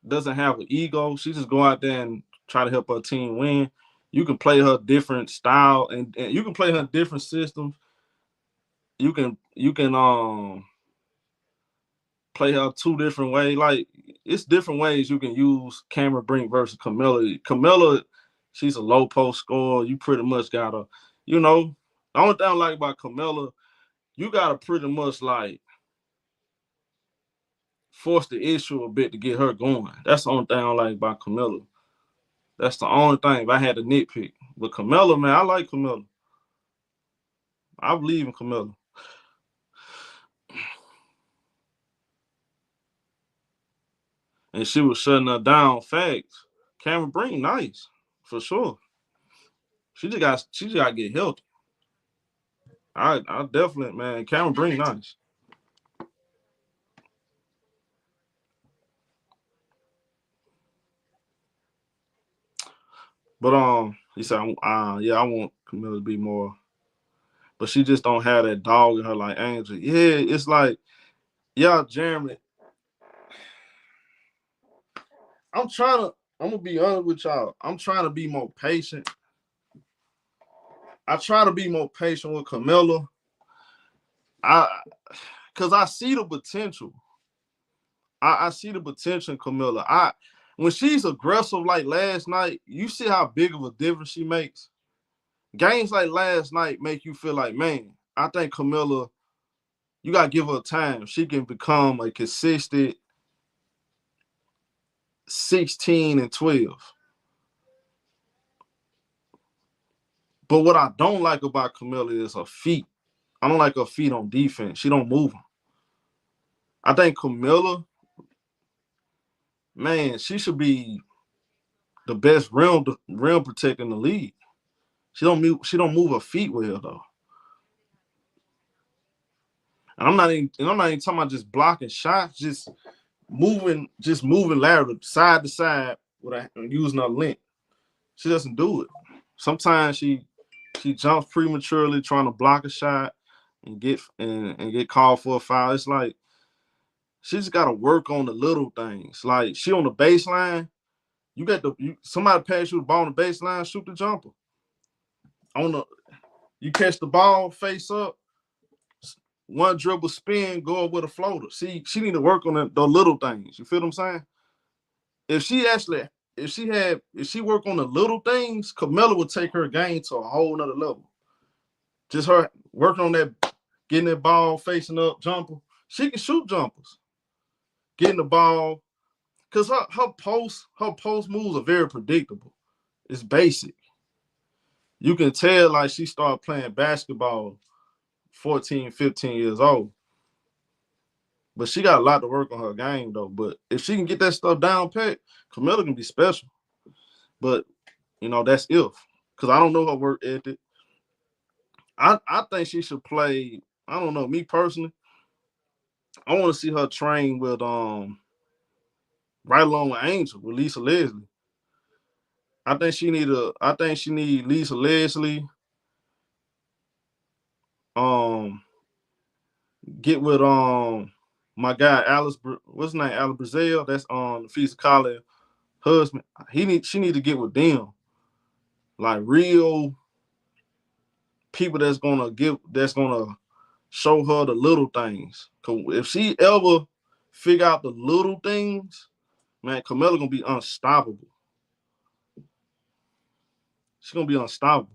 doesn't have an ego. She just go out there and try to help her team win. You can play her different style and you can play her different systems. You can play her two different ways. Like, it's different ways you can use Cameron Brink versus Camilla. Camilla, she's a low post scorer. You pretty much gotta, the only thing I like about Camilla, you gotta pretty much like force the issue a bit to get her going. That's the only thing I like about Camilla. That's the only thing if I had to nitpick. But Camilla, man, I like Camilla. I believe in Camilla. And she was shutting her down. Facts. Cameron Brink, nice. For sure. She just got to get healthy. I definitely, man. Cameron Brink, nice. But he said, yeah, I want Camilla to be more, but she just don't have that dog in her like Angel. Yeah, it's like, yeah, Jeremy. I'm gonna be honest with y'all. I'm trying to be more patient. I try to be more patient with Camilla. Cause I see the potential. I see the potential in Camilla. When she's aggressive like last night, you see how big of a difference she makes. Games like last night make you feel like, man, I think Camilla, you gotta give her time. She can become a consistent 16 and 12. But what I don't like about Camilla is her feet. I don't like her feet on defense. She don't move them. I think Camilla, man, she should be the best rim protector in the league. She don't move her feet well though. And I'm not even talking about just blocking shots, just moving lateral side to side without using her length. She doesn't do it. Sometimes she jumps prematurely trying to block a shot and get called for a foul. It's like she just got to work on the little things. Like she on the baseline, somebody pass you the ball on the baseline, shoot the jumper. You catch the ball face up, one dribble spin, go up with a floater. See, she need to work on the little things. You feel what I'm saying? If she work on the little things, Camilla would take her game to a whole nother level. Just her working on that, getting that ball facing up jumper. She can shoot jumpers. Getting the ball, because her post moves are very predictable. It's basic. You can tell like she started playing basketball 14, 15 years old. But she got a lot to work on her game, though. But if she can get that stuff down pat, Camilla can be special. But, that's if. Because I don't know her work ethic. I think she should play, I don't know, me personally, I want to see her train with right along with Angel, with Lisa Leslie. I think she need Lisa Leslie. Get with my guy Alice, what's his name? Alice Brazil. That's Naphessa Collier husband. She need to get with them. Like real people that's gonna show her the little things. Cause if she ever figure out the little things, man, Camilla gonna be unstoppable. She's gonna be unstoppable.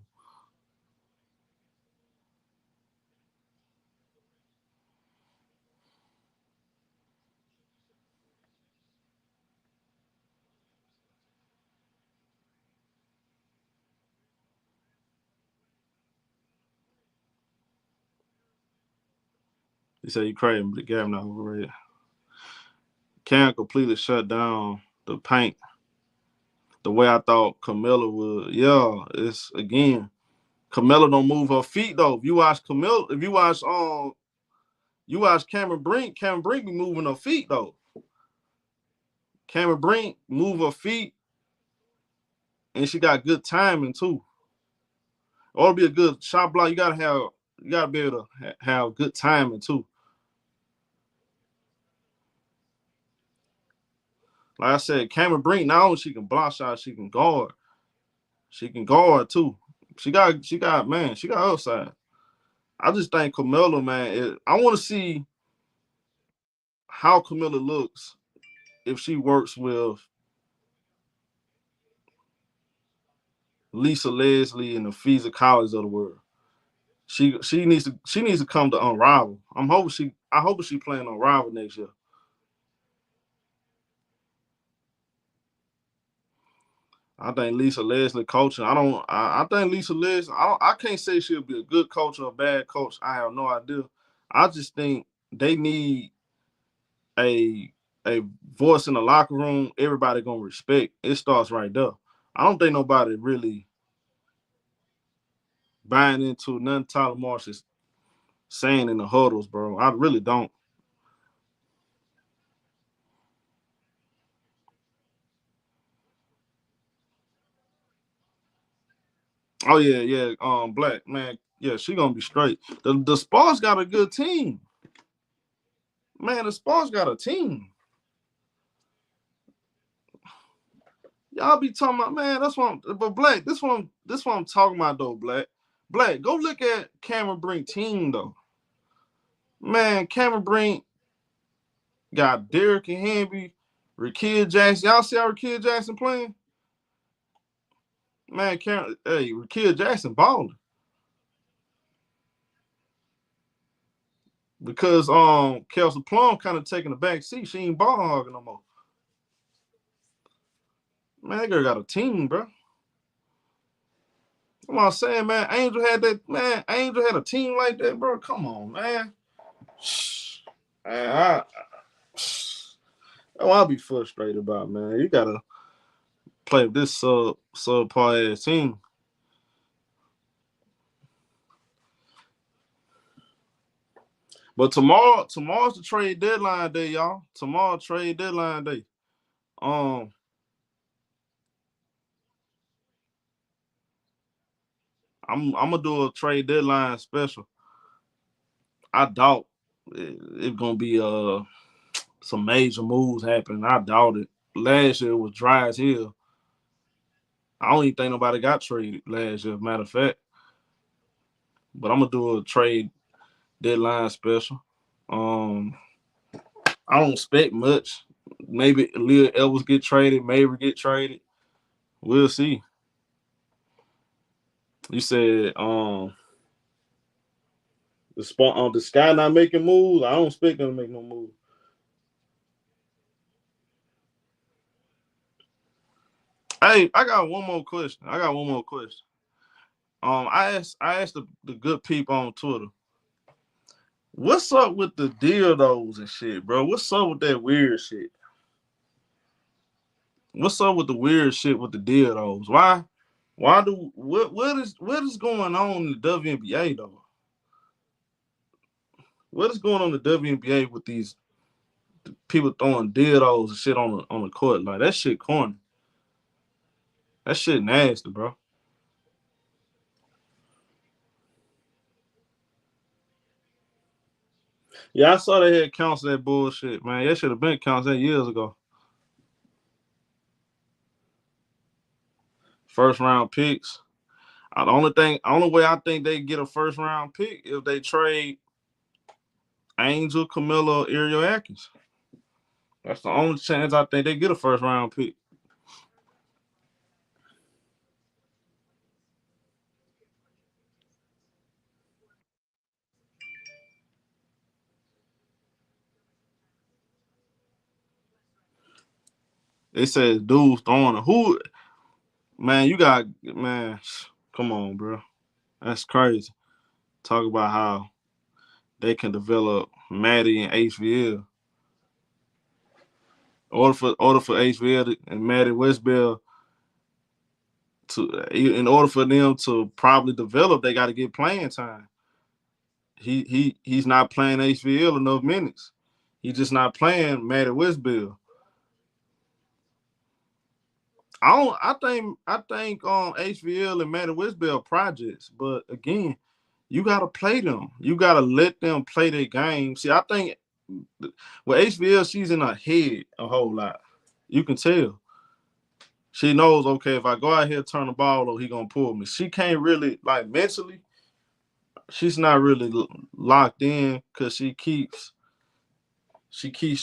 They say you crazy, but the game not overrated. Can't completely shut down the paint the way I thought Camilla would. Yeah, it's again, Camilla don't move her feet though. If you watch Cameron Brink be moving her feet though. Cameron Brink move her feet, and she got good timing too. Or to be a good shot block, you gotta be able to have good timing too. Like I said, Cameron Brink, not only she can block shots, she can guard. She can guard too. She got upside. I just think Camilla, man, I want to see how Camilla looks if she works with Lisa Leslie and the Naphessa College of the world. She needs to come to Unrival. I hope she playing Unrival next year. I think Lisa Leslie coaching. I think Lisa Leslie. I can't say she'll be a good coach or a bad coach. I have no idea. I just think they need a voice in the locker room. Everybody gonna respect. It starts right there. I don't think nobody really buying into nothing Tyler Marsh is saying in the huddles, bro. I really don't. Oh yeah. Black man. Yeah, she gonna be straight. The Sparks got a good team. Man, the Sparks got a team. Y'all be talking about, man, that's what but Black, this one I'm talking about though, Black. Black, go look at Cameron Brink team though. Man, Cameron Brink got Derrick and Henry, Rakeem Jackson. Y'all see how Rakeem Jackson playing? Man, Rakeem Jackson balling. Because Kelsey Plum kind of taking the back seat. She ain't ball hogging no more. Man, that girl got a team, bro. Come on, saying, man, Angel had a team like that, bro. Come on, man. Man, I'll be frustrated about, man. You gotta play with this subpar ass team. But tomorrow's the trade deadline day, y'all. Tomorrow trade deadline day. I'm gonna do a trade deadline special. I doubt it's gonna be some major moves happening. I doubt it. Last year was dry as hell. I don't even think nobody got traded last year, matter of fact. But I'm gonna do a trade deadline special. I don't expect much. Maybe Aliyah Elvis get traded, maybe get traded. We'll see. You said the Sky not making moves. I don't expect them to make no moves. Hey, I got one more question. I asked the good people on Twitter, what's up with the dildos and shit, bro? What's up with that weird shit? What's up with the weird shit with the dildos? What is going on in the WNBA though? What is going on in the WNBA with these people throwing dildos and shit on the court? Like, that shit corny. That shit nasty, bro. Yeah, I saw they had counts that bullshit, man. That should have been counts that years ago. First round picks. The only way I think they get a first round pick if they trade Angel, Camilla, or Ariel Atkins. That's the only chance I think they get a first round pick. They said dudes throwing a who, man. Come on, bro. That's crazy. Talk about how they can develop Maddie and HVL. In order for HVL and Maddie Westbell in order for them to probably develop, they got to get playing time. He's not playing HVL enough minutes. He's just not playing Maddie Westbell. I think HVL and Maddie Westbell projects, but again, you gotta play them. You gotta let them play their game. See, I think with HVL, she's in her head a whole lot. You can tell. She knows, okay, if I go out here turn the ball over, he gonna pull me. She can't really, like, mentally, she's not really locked in because she keeps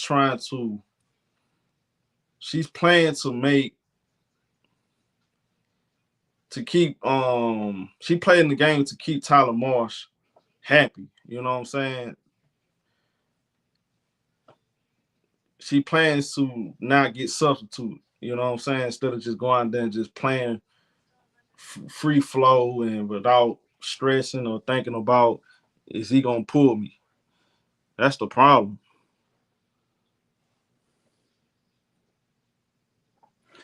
trying to. She's playing she playing the game to keep Tyler Marsh happy. You know what I'm saying? She plans to not get substituted. You know what I'm saying? Instead of just going there and just playing free flow and without stressing or thinking about, is he gonna pull me? That's the problem.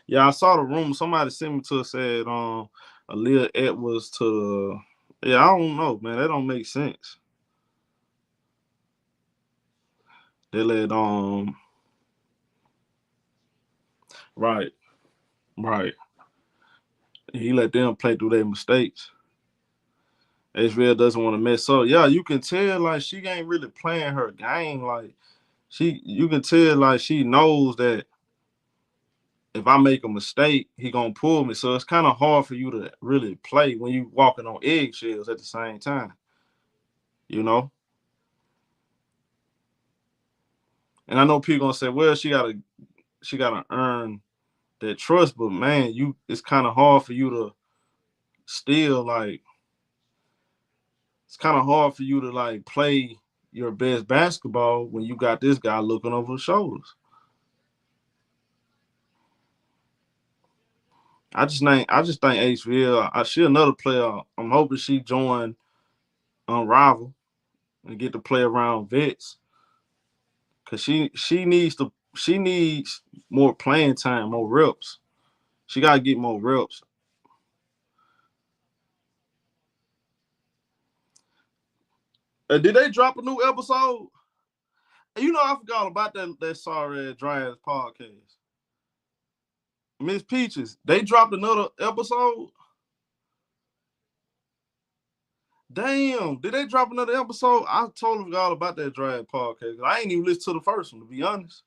Yeah, I saw the rumor. Somebody sent me to it, said Aliyah Edwards to Yeah, I don't know, man. That don't make sense. They let right. He let them play through their mistakes. Israel doesn't want to mess up. Yeah, you can tell like she ain't really playing her game. Like you can tell like she knows that if I make a mistake, he gonna pull me. So it's kind of hard for you to really play when you walking on eggshells at the same time. You know? And I know people gonna say, well, she gotta earn that trust, but man, it's kind of hard for you to still like it's kind of hard for you to like play your best basketball when you got this guy looking over his shoulders. I just think HVL. She another player. I'm hoping she join Unrival and get to play around vets. Cause she needs more playing time, more reps. She gotta get more reps. Did they drop a new episode? You know, I forgot about that sorry dry ass podcast. Miss Peaches, they dropped another episode. Damn, did they drop another episode? I totally forgot about that dry ass podcast. I ain't even listened to the first one, to be honest.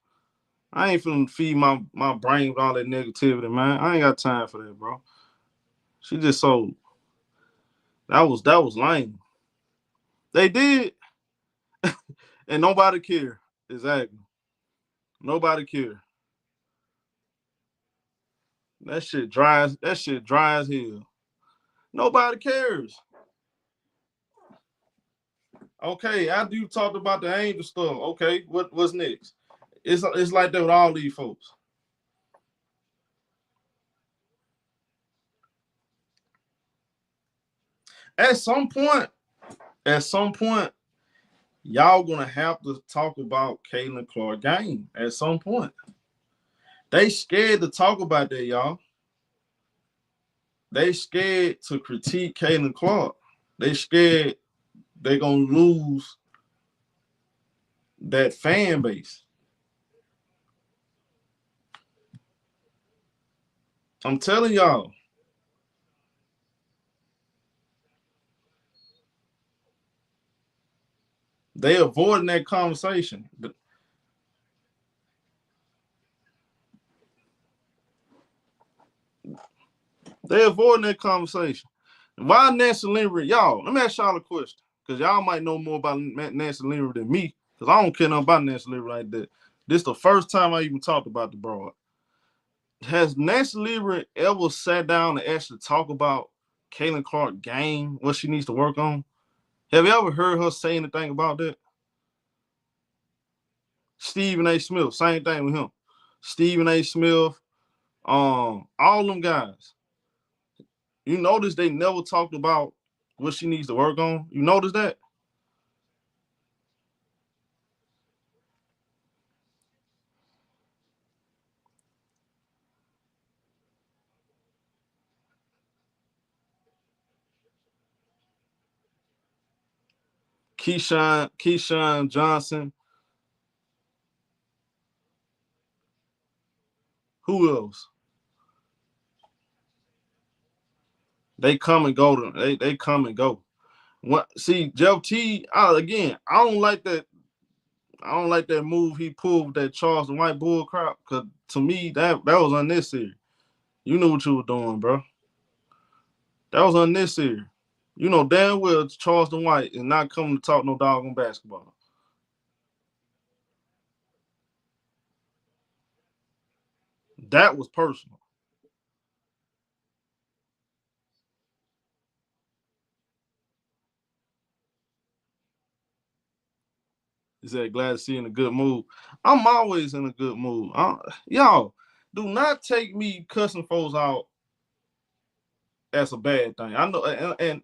I ain't finna feed my brain with all that negativity, man. I ain't got time for that, bro. She just so that was lame. They did, and nobody care. Exactly. Nobody care. That shit dry as hell. Nobody cares. Okay, after you talked about the angel stuff, okay, what's next? It's like that with all these folks. At some point, y'all gonna have to talk about Caitlin Clark game. At some point, they scared to talk about that, y'all. They scared to critique Caitlin Clark. They scared they're gonna lose that fan base. I'm telling y'all. They avoiding that conversation. They avoiding that conversation. Why Nancy Lieberman? Y'all, let me ask y'all a question. Because y'all might know more about Nancy Lieberman than me. Because I don't care nothing about Nancy Lieberman like that. This is the first time I even talked about the broad. Has Nancy Lieberman ever sat down and actually talk about Caitlin Clark game, what she needs to work on? Have you ever heard her say anything about that? Stephen A. Smith, same thing with him. Stephen A. Smith, all them guys. You notice they never talked about what she needs to work on? You notice that? Keyshawn Johnson. Who else? They come and go. They come and go. See, Jeff Teague, again, I don't like that move he pulled with that Charleston White bull crap. Cause to me, that was unnecessary. You knew what you were doing, bro. That was unnecessary. You know damn well Charleston White is not coming to talk no doggone basketball. That was personal. He said, glad to see you in a good mood. I'm always in a good mood. Y'all, do not take me cussing folks out as a bad thing. I know, and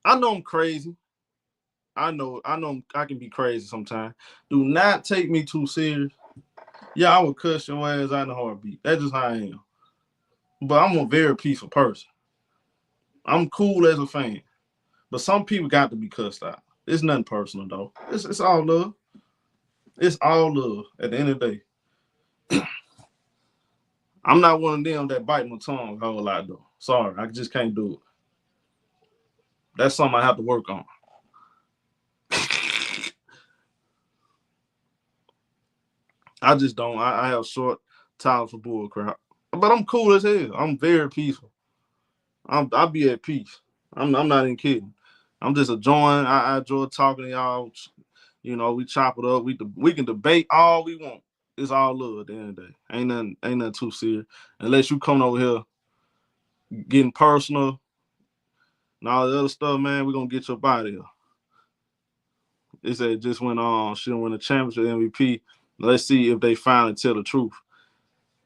I know I'm crazy. I know I can be crazy sometimes. Do not take me too serious. Yeah, I would cuss your ass out in a heartbeat. That's just how I am. But I'm a very peaceful person. I'm cool as a fan. But some people got to be cussed out. It's nothing personal though. It's all love. It's all love at the end of the day. I'm not one of them that bite my tongue a whole lot though. Sorry, I just can't do it. That's something I have to work on. I just don't. I have short time for bull crap. But I'm cool as hell. I'm very peaceful. I'll be at peace. I'm not even kidding. I'm just enjoying. I enjoy talking to y'all. You know, we chop it up. We can debate all we want. It's all love at the end of the day. Ain't nothing too serious. Unless you come over here getting personal and all the other stuff, man, we're gonna get your body here. They said just went on, she done win the championship MVP. Let's see if they finally tell the truth.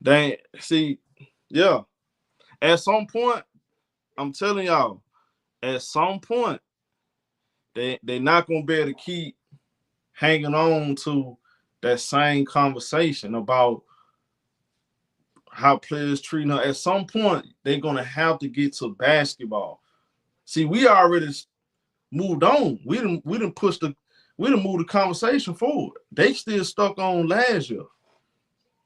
They see, yeah. At some point, I'm telling y'all, at some point, they not gonna be able to keep hanging on to that same conversation about how players treating her. At some point, they're gonna have to get to basketball. See, we already moved on. We didn't move the conversation forward. They still stuck on last year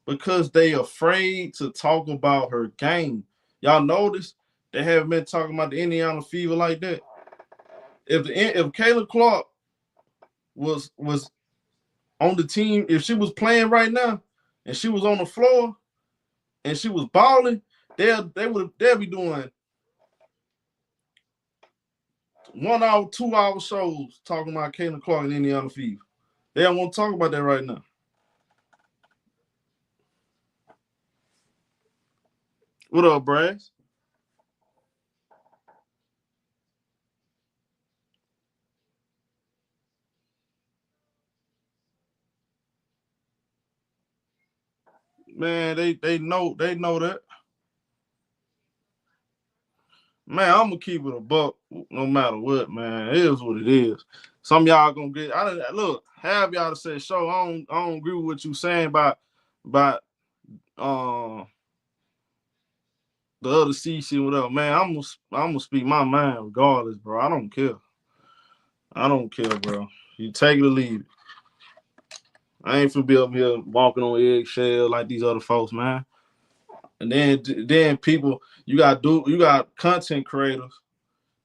because they afraid to talk about her game. Y'all notice they haven't been talking about the Indiana Fever like that. If Kayla Clark was on the team, if she was playing right now and she was on the floor and she was balling, they'll be doing 1 hour, 2 hour shows talking about Kayla Clark and Indiana Fever. They don't want to talk about that right now. What up, Brass? Man, they know that. Man, I'm gonna keep it a buck no matter what, man. It is what it is. Some of y'all gonna get. Look, have y'all to say, "Show I don't agree with what you saying about the other CC, whatever." Man, I'm gonna speak my mind regardless, bro. I don't care. I don't care, bro. You take it or leave it. I ain't finna be up here walking on eggshell like these other folks, man. And then people, you got content creators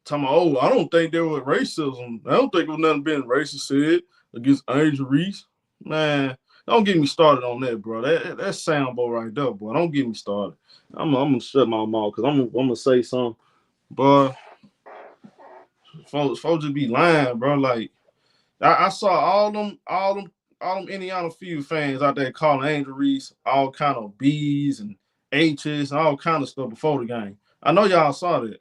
talking about, oh, I don't think there was racism. I don't think there was nothing being racist said against Angel Reese. Man, don't get me started on that, bro. That's soundboard right there, boy. Don't get me started. I'm gonna shut my mouth because I'm gonna say something, but folks just be lying, bro. Like I saw all them Indiana Fever fans out there calling Angel Reese all kind of B's and H's and all kind of stuff before the game. I know y'all saw that.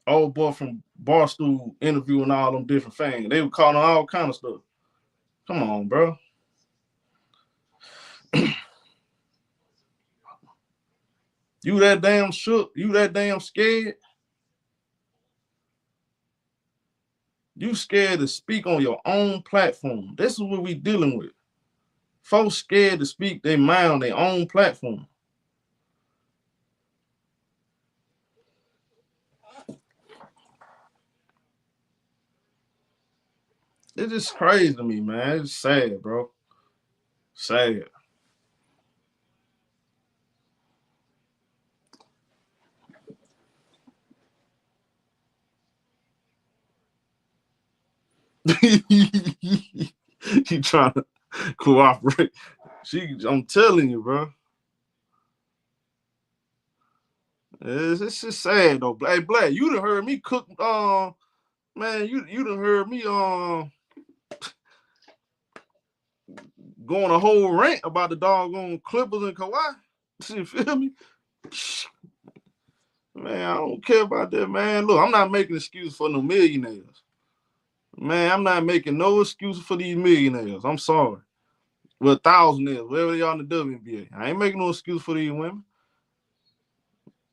Old boy from Barstool interviewing all them different fans. They were calling all kind of stuff. Come on, bro. You that damn shook? You that damn scared? You scared to speak on your own platform. This is what we dealing with. Folks scared to speak their mind on their own platform. It's just crazy to me, man. It's sad, bro. Sad. You trying to cooperate. I'm telling you, bro. It's just sad though. Hey, Black, you done heard me cook. Man, you done heard me going a whole rant about the doggone Clippers and Kawhi. You feel me? Man, I don't care about that, man. Look, I'm not making excuses for no millionaires. Man, I'm not making no excuses for these millionaires. I'm sorry. Well, thousandaires, whatever they are in the WNBA. I ain't making no excuse for these women.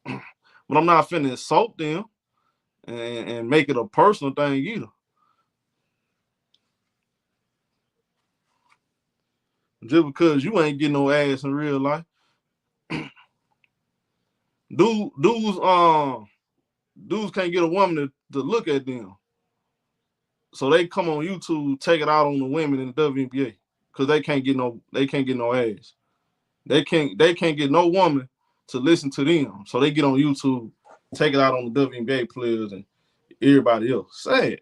But I'm not finna insult them and make it a personal thing either. Just because you ain't getting no ass in real life. Dudes can't get a woman to look at them. So they come on YouTube, take it out on the women in the WNBA because they can't get no ass. They can't get no woman to listen to them. So they get on YouTube, take it out on the WNBA players and everybody else. Sad.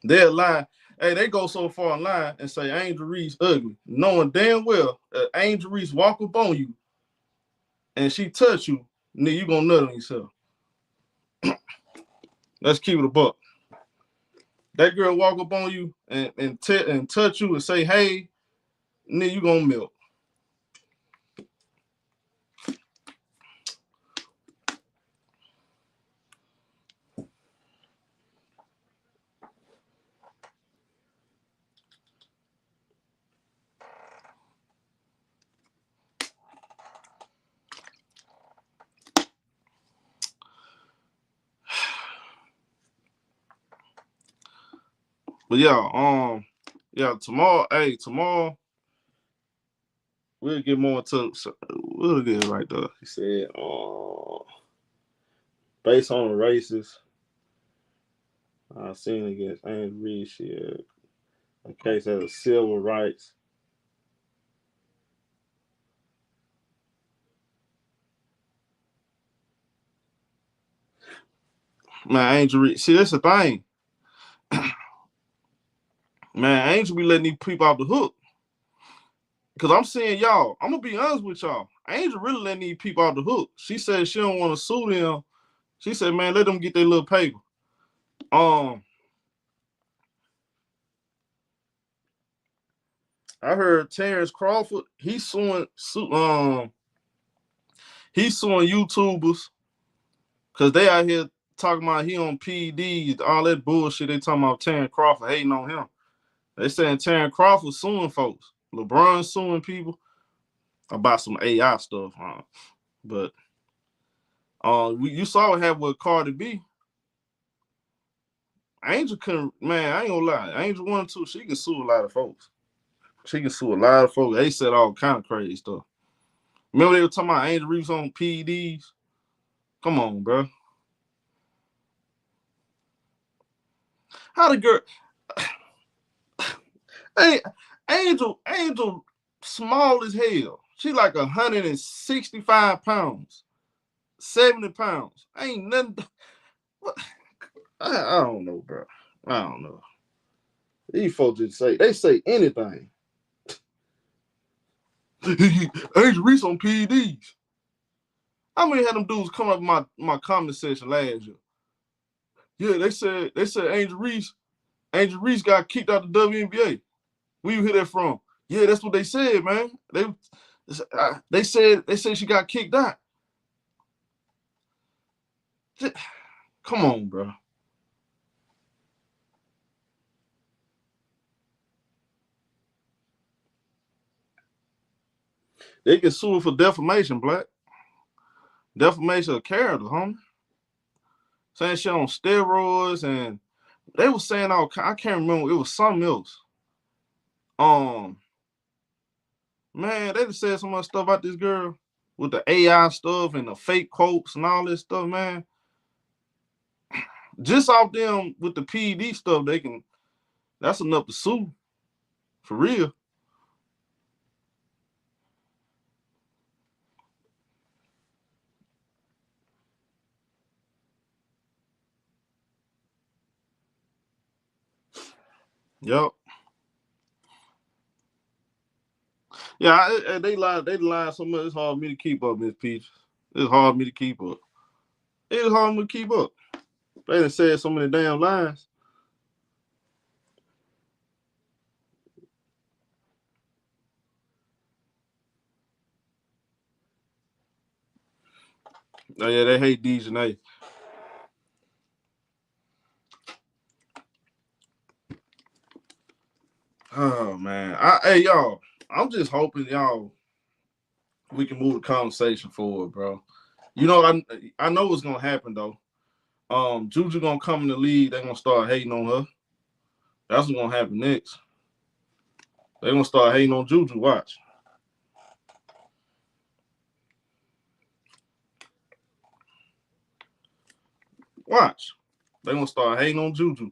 They'll lie. Hey, they go so far in line and say Angel Reese ugly, knowing damn well that Angel Reese walk up on you and she touch you, nigga, you gonna nut on yourself. Let's keep it a buck. That girl walk up on you and touch you and say, hey, nigga, you gonna melt. But yeah, tomorrow we'll get more to we'll get it right there. He said, based on the races I've seen against Angel Reese, a case of civil rights. Man, Angel Reese, see, that's the thing. Man, Angel be letting these people off the hook. Because I'm saying, y'all, I'm going to be honest with y'all. Angel really letting these people off the hook. She said she don't want to sue them. She said, man, let them get their little paper. I heard Terrence Crawford, he's suing YouTubers because they out here talking about he on PEDs, all that bullshit. They talking about Terrence Crawford hating on him. They saying Terrence Crawford suing folks. LeBron suing people about some AI stuff. But you saw what happened with Cardi B. Angel couldn't, man, I ain't gonna lie. Angel 1 and 2, she can sue a lot of folks. She can sue a lot of folks. They said all kind of crazy stuff. Remember they were talking about Angel Reese on PEDs? Come on, bro. How the girl... Hey, Angel small as hell. She like 165 pounds, 70 pounds. Ain't nothing. What? I don't know, bro. I don't know. These folks just say anything. Angel Reese on PEDs. How many had them dudes come up my comment section last year? Yeah, they said Angel Reese got kicked out of the WNBA. Where you hear that from? Yeah, that's what they said, man. They said she got kicked out. Come on, bro. They can sue her for defamation, Black. Defamation of character, homie. Saying she on steroids, and they were saying I can't remember. It was something else. Man, they just said so much stuff about this girl with the AI stuff and the fake quotes and all this stuff, man. Just off them with the PED stuff, that's enough to sue. For real. Yep. Yeah, they lied so much. It's hard for me to keep up, Miss Peach. It's hard for me to keep up. It's hard for me to keep up. They done said so many damn lies. Oh yeah, they hate Dejanay. Oh man, hey y'all, I'm just hoping y'all we can move the conversation forward, bro. You know, I know what's gonna happen though. Juju gonna come in the league. They're gonna start hating on her. That's what's gonna happen next. They're gonna start hating on Juju. Watch. Watch. They gonna start hating on Juju.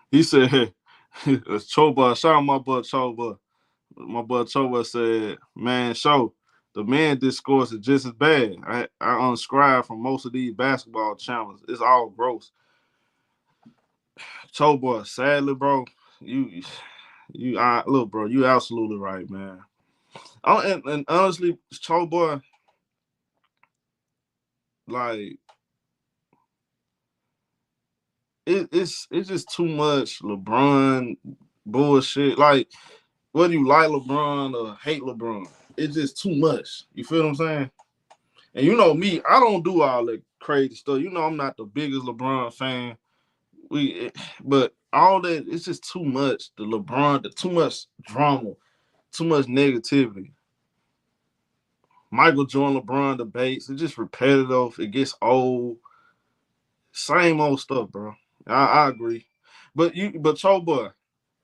He said, Choba, shout out my boy Choba. My boy Choba said, man, the man discourse is just as bad. I unscribe from most of these basketball channels. It's all gross. Choba, sadly, bro, look, bro, you absolutely right, man. And honestly, Choba, like, it's just too much LeBron bullshit. Like, whether you like LeBron or hate LeBron, it's just too much. You feel what I'm saying? And you know me, I don't do all that crazy stuff. You know I'm not the biggest LeBron fan. But all that, it's just too much. Too much drama, too much negativity. Michael Jordan, LeBron debates, it's just repetitive. It gets old. Same old stuff, bro. I agree. But Cho boy,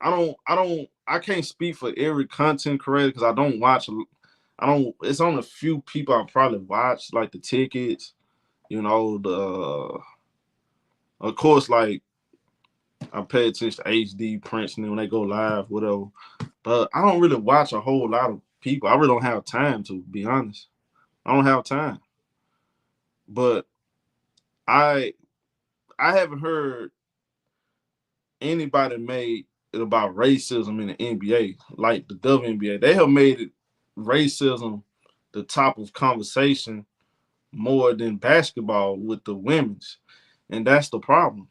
I can't speak for every content creator because I don't watch. It's on a few people I probably watch, like the tickets, of course, like I pay attention to HD, Prince, and when they go live, whatever. But I don't really watch a whole lot of people. I really don't have time to be honest. I don't have time. But I haven't heard anybody made it about racism in the NBA, like the WNBA. They have made it racism the top of conversation more than basketball with the women's. And that's the problem.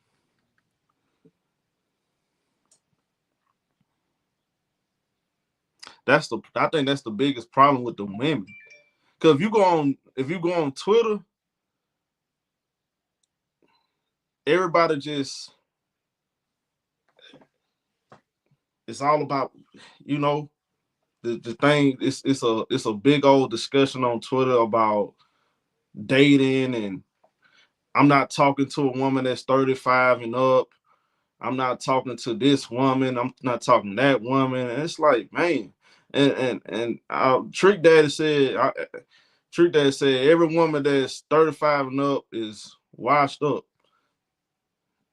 I think that's the biggest problem with the women. Because if you go on Twitter, everybody just, it's all about, the thing. It's a big old discussion on Twitter about dating, and I'm not talking to a woman that's 35 and up. I'm not talking to this woman. I'm not talking to that woman. And it's like, man, and Trick Daddy said every woman that's 35 and up is washed up.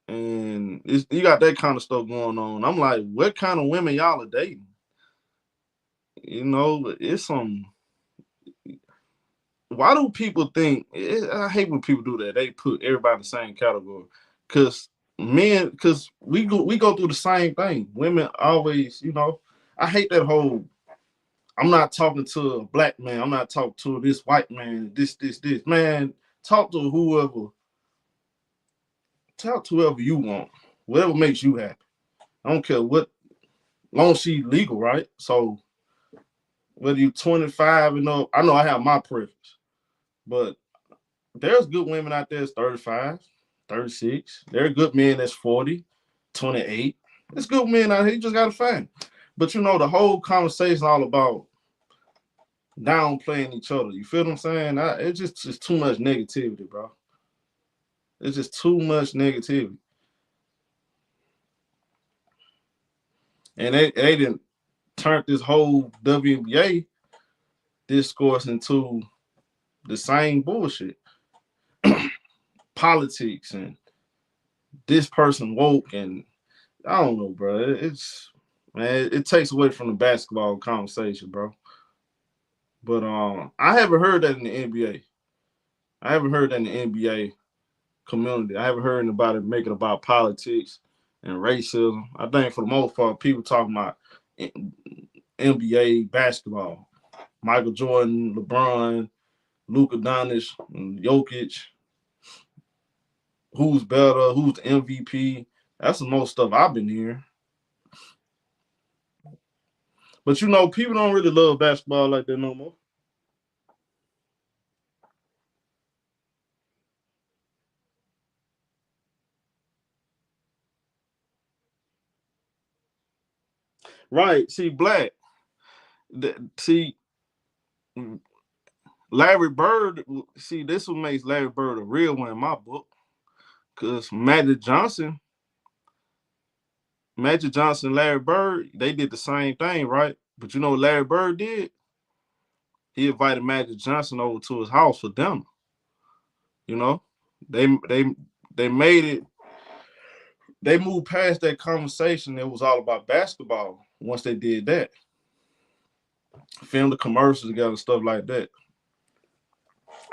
And you got that kind of stuff going on. I'm like, what kind of women y'all are dating? It's some. Why do people think? I hate when people do that. They put everybody in the same category. Because we go through the same thing. Women always, I hate that whole. I'm not talking to a black man. I'm not talking to this white man. This. Man, talk to whoever. Talk to whoever you want. Whatever makes you happy. I don't care what. Long as she's legal, right? So whether you're 25 and up, I know I have my preference, but there's good women out there that's 35, 36. There are good men that's 40, 28. There's good men out here. You just got to find. But the whole conversation all about downplaying each other. You feel what I'm saying? It's just too much negativity, bro. It's just too much negativity. And they didn't turn this whole WNBA discourse into the same bullshit. Politics and this person woke, and I don't know, bro. It takes away from the basketball conversation, bro. But I haven't heard that in the NBA. I haven't heard that in the NBA community. I haven't heard anybody make it about politics and racism. I think for the most part, people talking about NBA basketball. Michael Jordan, LeBron, Luka Doncic, Jokic. Who's better? Who's the MVP? That's the most stuff I've been hearing. But people don't really love basketball like that no more. Right. See, Black. See, Larry Bird, see, this what makes Larry Bird a real one in my book. Because Magic Johnson, Larry Bird, they did the same thing, right? But you know what Larry Bird did? He invited Magic Johnson over to his house for dinner. You know, they made it. They moved past that conversation. It was all about basketball. Once they did that, filmed the commercials together, stuff like that.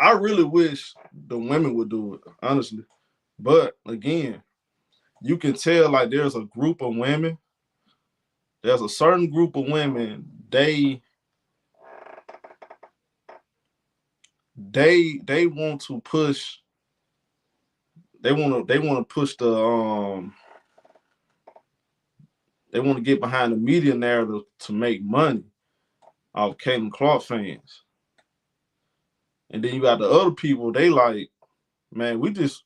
I really wish the women would do it, honestly. But again, you can tell like there's a group of women. There's a certain group of women. They want to push. They want to push the They want to get behind the media narrative to make money off Caitlin Clark fans. And then you got the other people, they like, man, we just,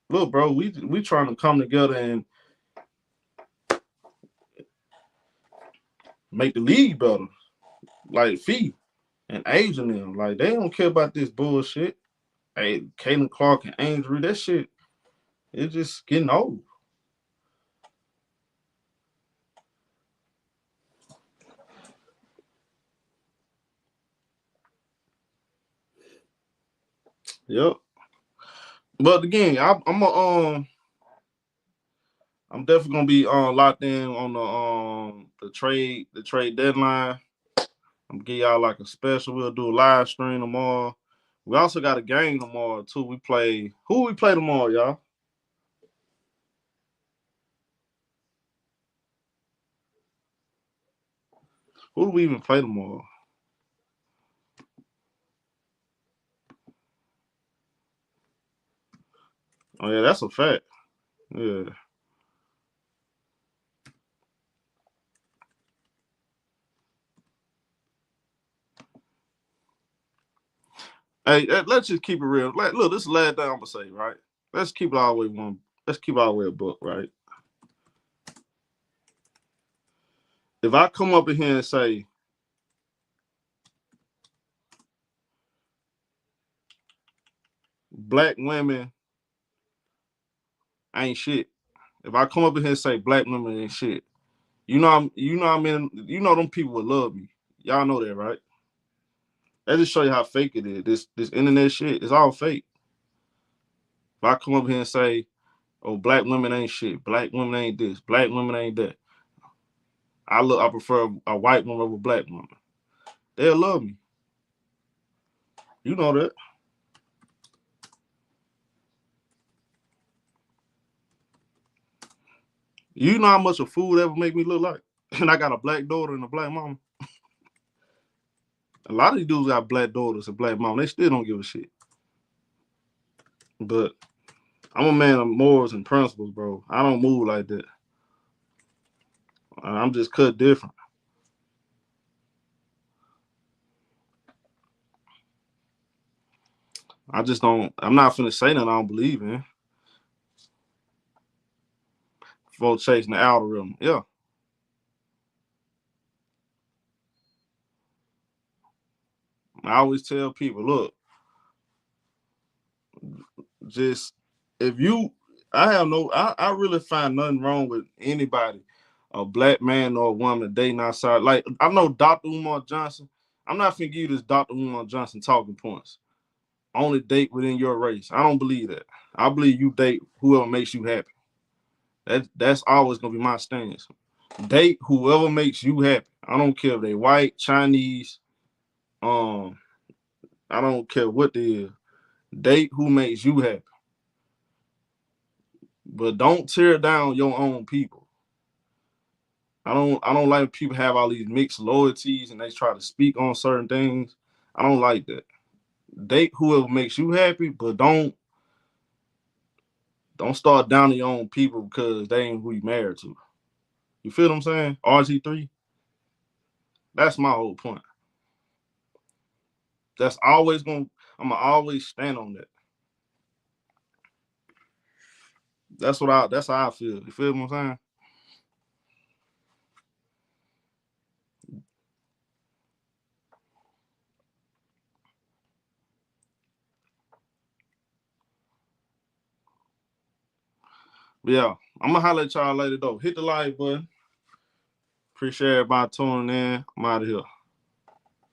look, bro, we trying to come together and make the league better. Like Fee and Asian them. Like, they don't care about this bullshit. Hey, Caitlin Clark and Angel, that shit, it's just getting old. Yep. But again, I'm definitely gonna be locked in on the trade deadline. I'm gonna give y'all like a special. We'll do a live stream tomorrow. We also got a game tomorrow too. Who we play tomorrow, y'all? Who do we even play tomorrow? Oh yeah, that's a fact. Yeah. Hey, let's just keep it real. Like, look, this is the last thing I'm gonna say, right? Let's keep it all the way one. Let's keep it all the way a book, right? If I come up in here and say, black women ain't shit. If I come up in here and say black women ain't shit, you know them people would love me. Y'all know that, right? That just show you how fake it is. This internet shit is all fake. If I come up here and say, oh, black women ain't shit, black women ain't this, black women ain't that, I prefer a white woman over a black woman. They'll love me. You know that. You know how much a fool ever make me look like? And I got a black daughter and a black mama. A lot of these dudes got black daughters and black mama. They still don't give a shit. But I'm a man of morals and principles, bro. I don't move like that. I'm just cut different. I just don't. I'm not finna say that I don't believe in. For chasing the algorithm. Yeah. I always tell people, look, just if you, I really find nothing wrong with anybody, a black man or a woman dating outside. Like, I know Dr. Umar Johnson. I'm not finna give you this Dr. Umar Johnson talking points. Only date within your race. I don't believe that. I believe you date whoever makes you happy. That's always gonna be my stance. Date whoever makes you happy. I don't care if they white, Chinese, I don't care what they is. Date who makes you happy. But don't tear down your own people. I don't like people have all these mixed loyalties and they try to speak on certain things. I don't like that. Date whoever makes you happy, but don't start downing your own people because they ain't who you married to. You feel what I'm saying? RG3. That's my whole point. I'm gonna always stand on that. That's how I feel. You feel what I'm saying? But yeah, I'm gonna holler at y'all later though. Hit the like button. Appreciate everybody tuning in. I'm out of here.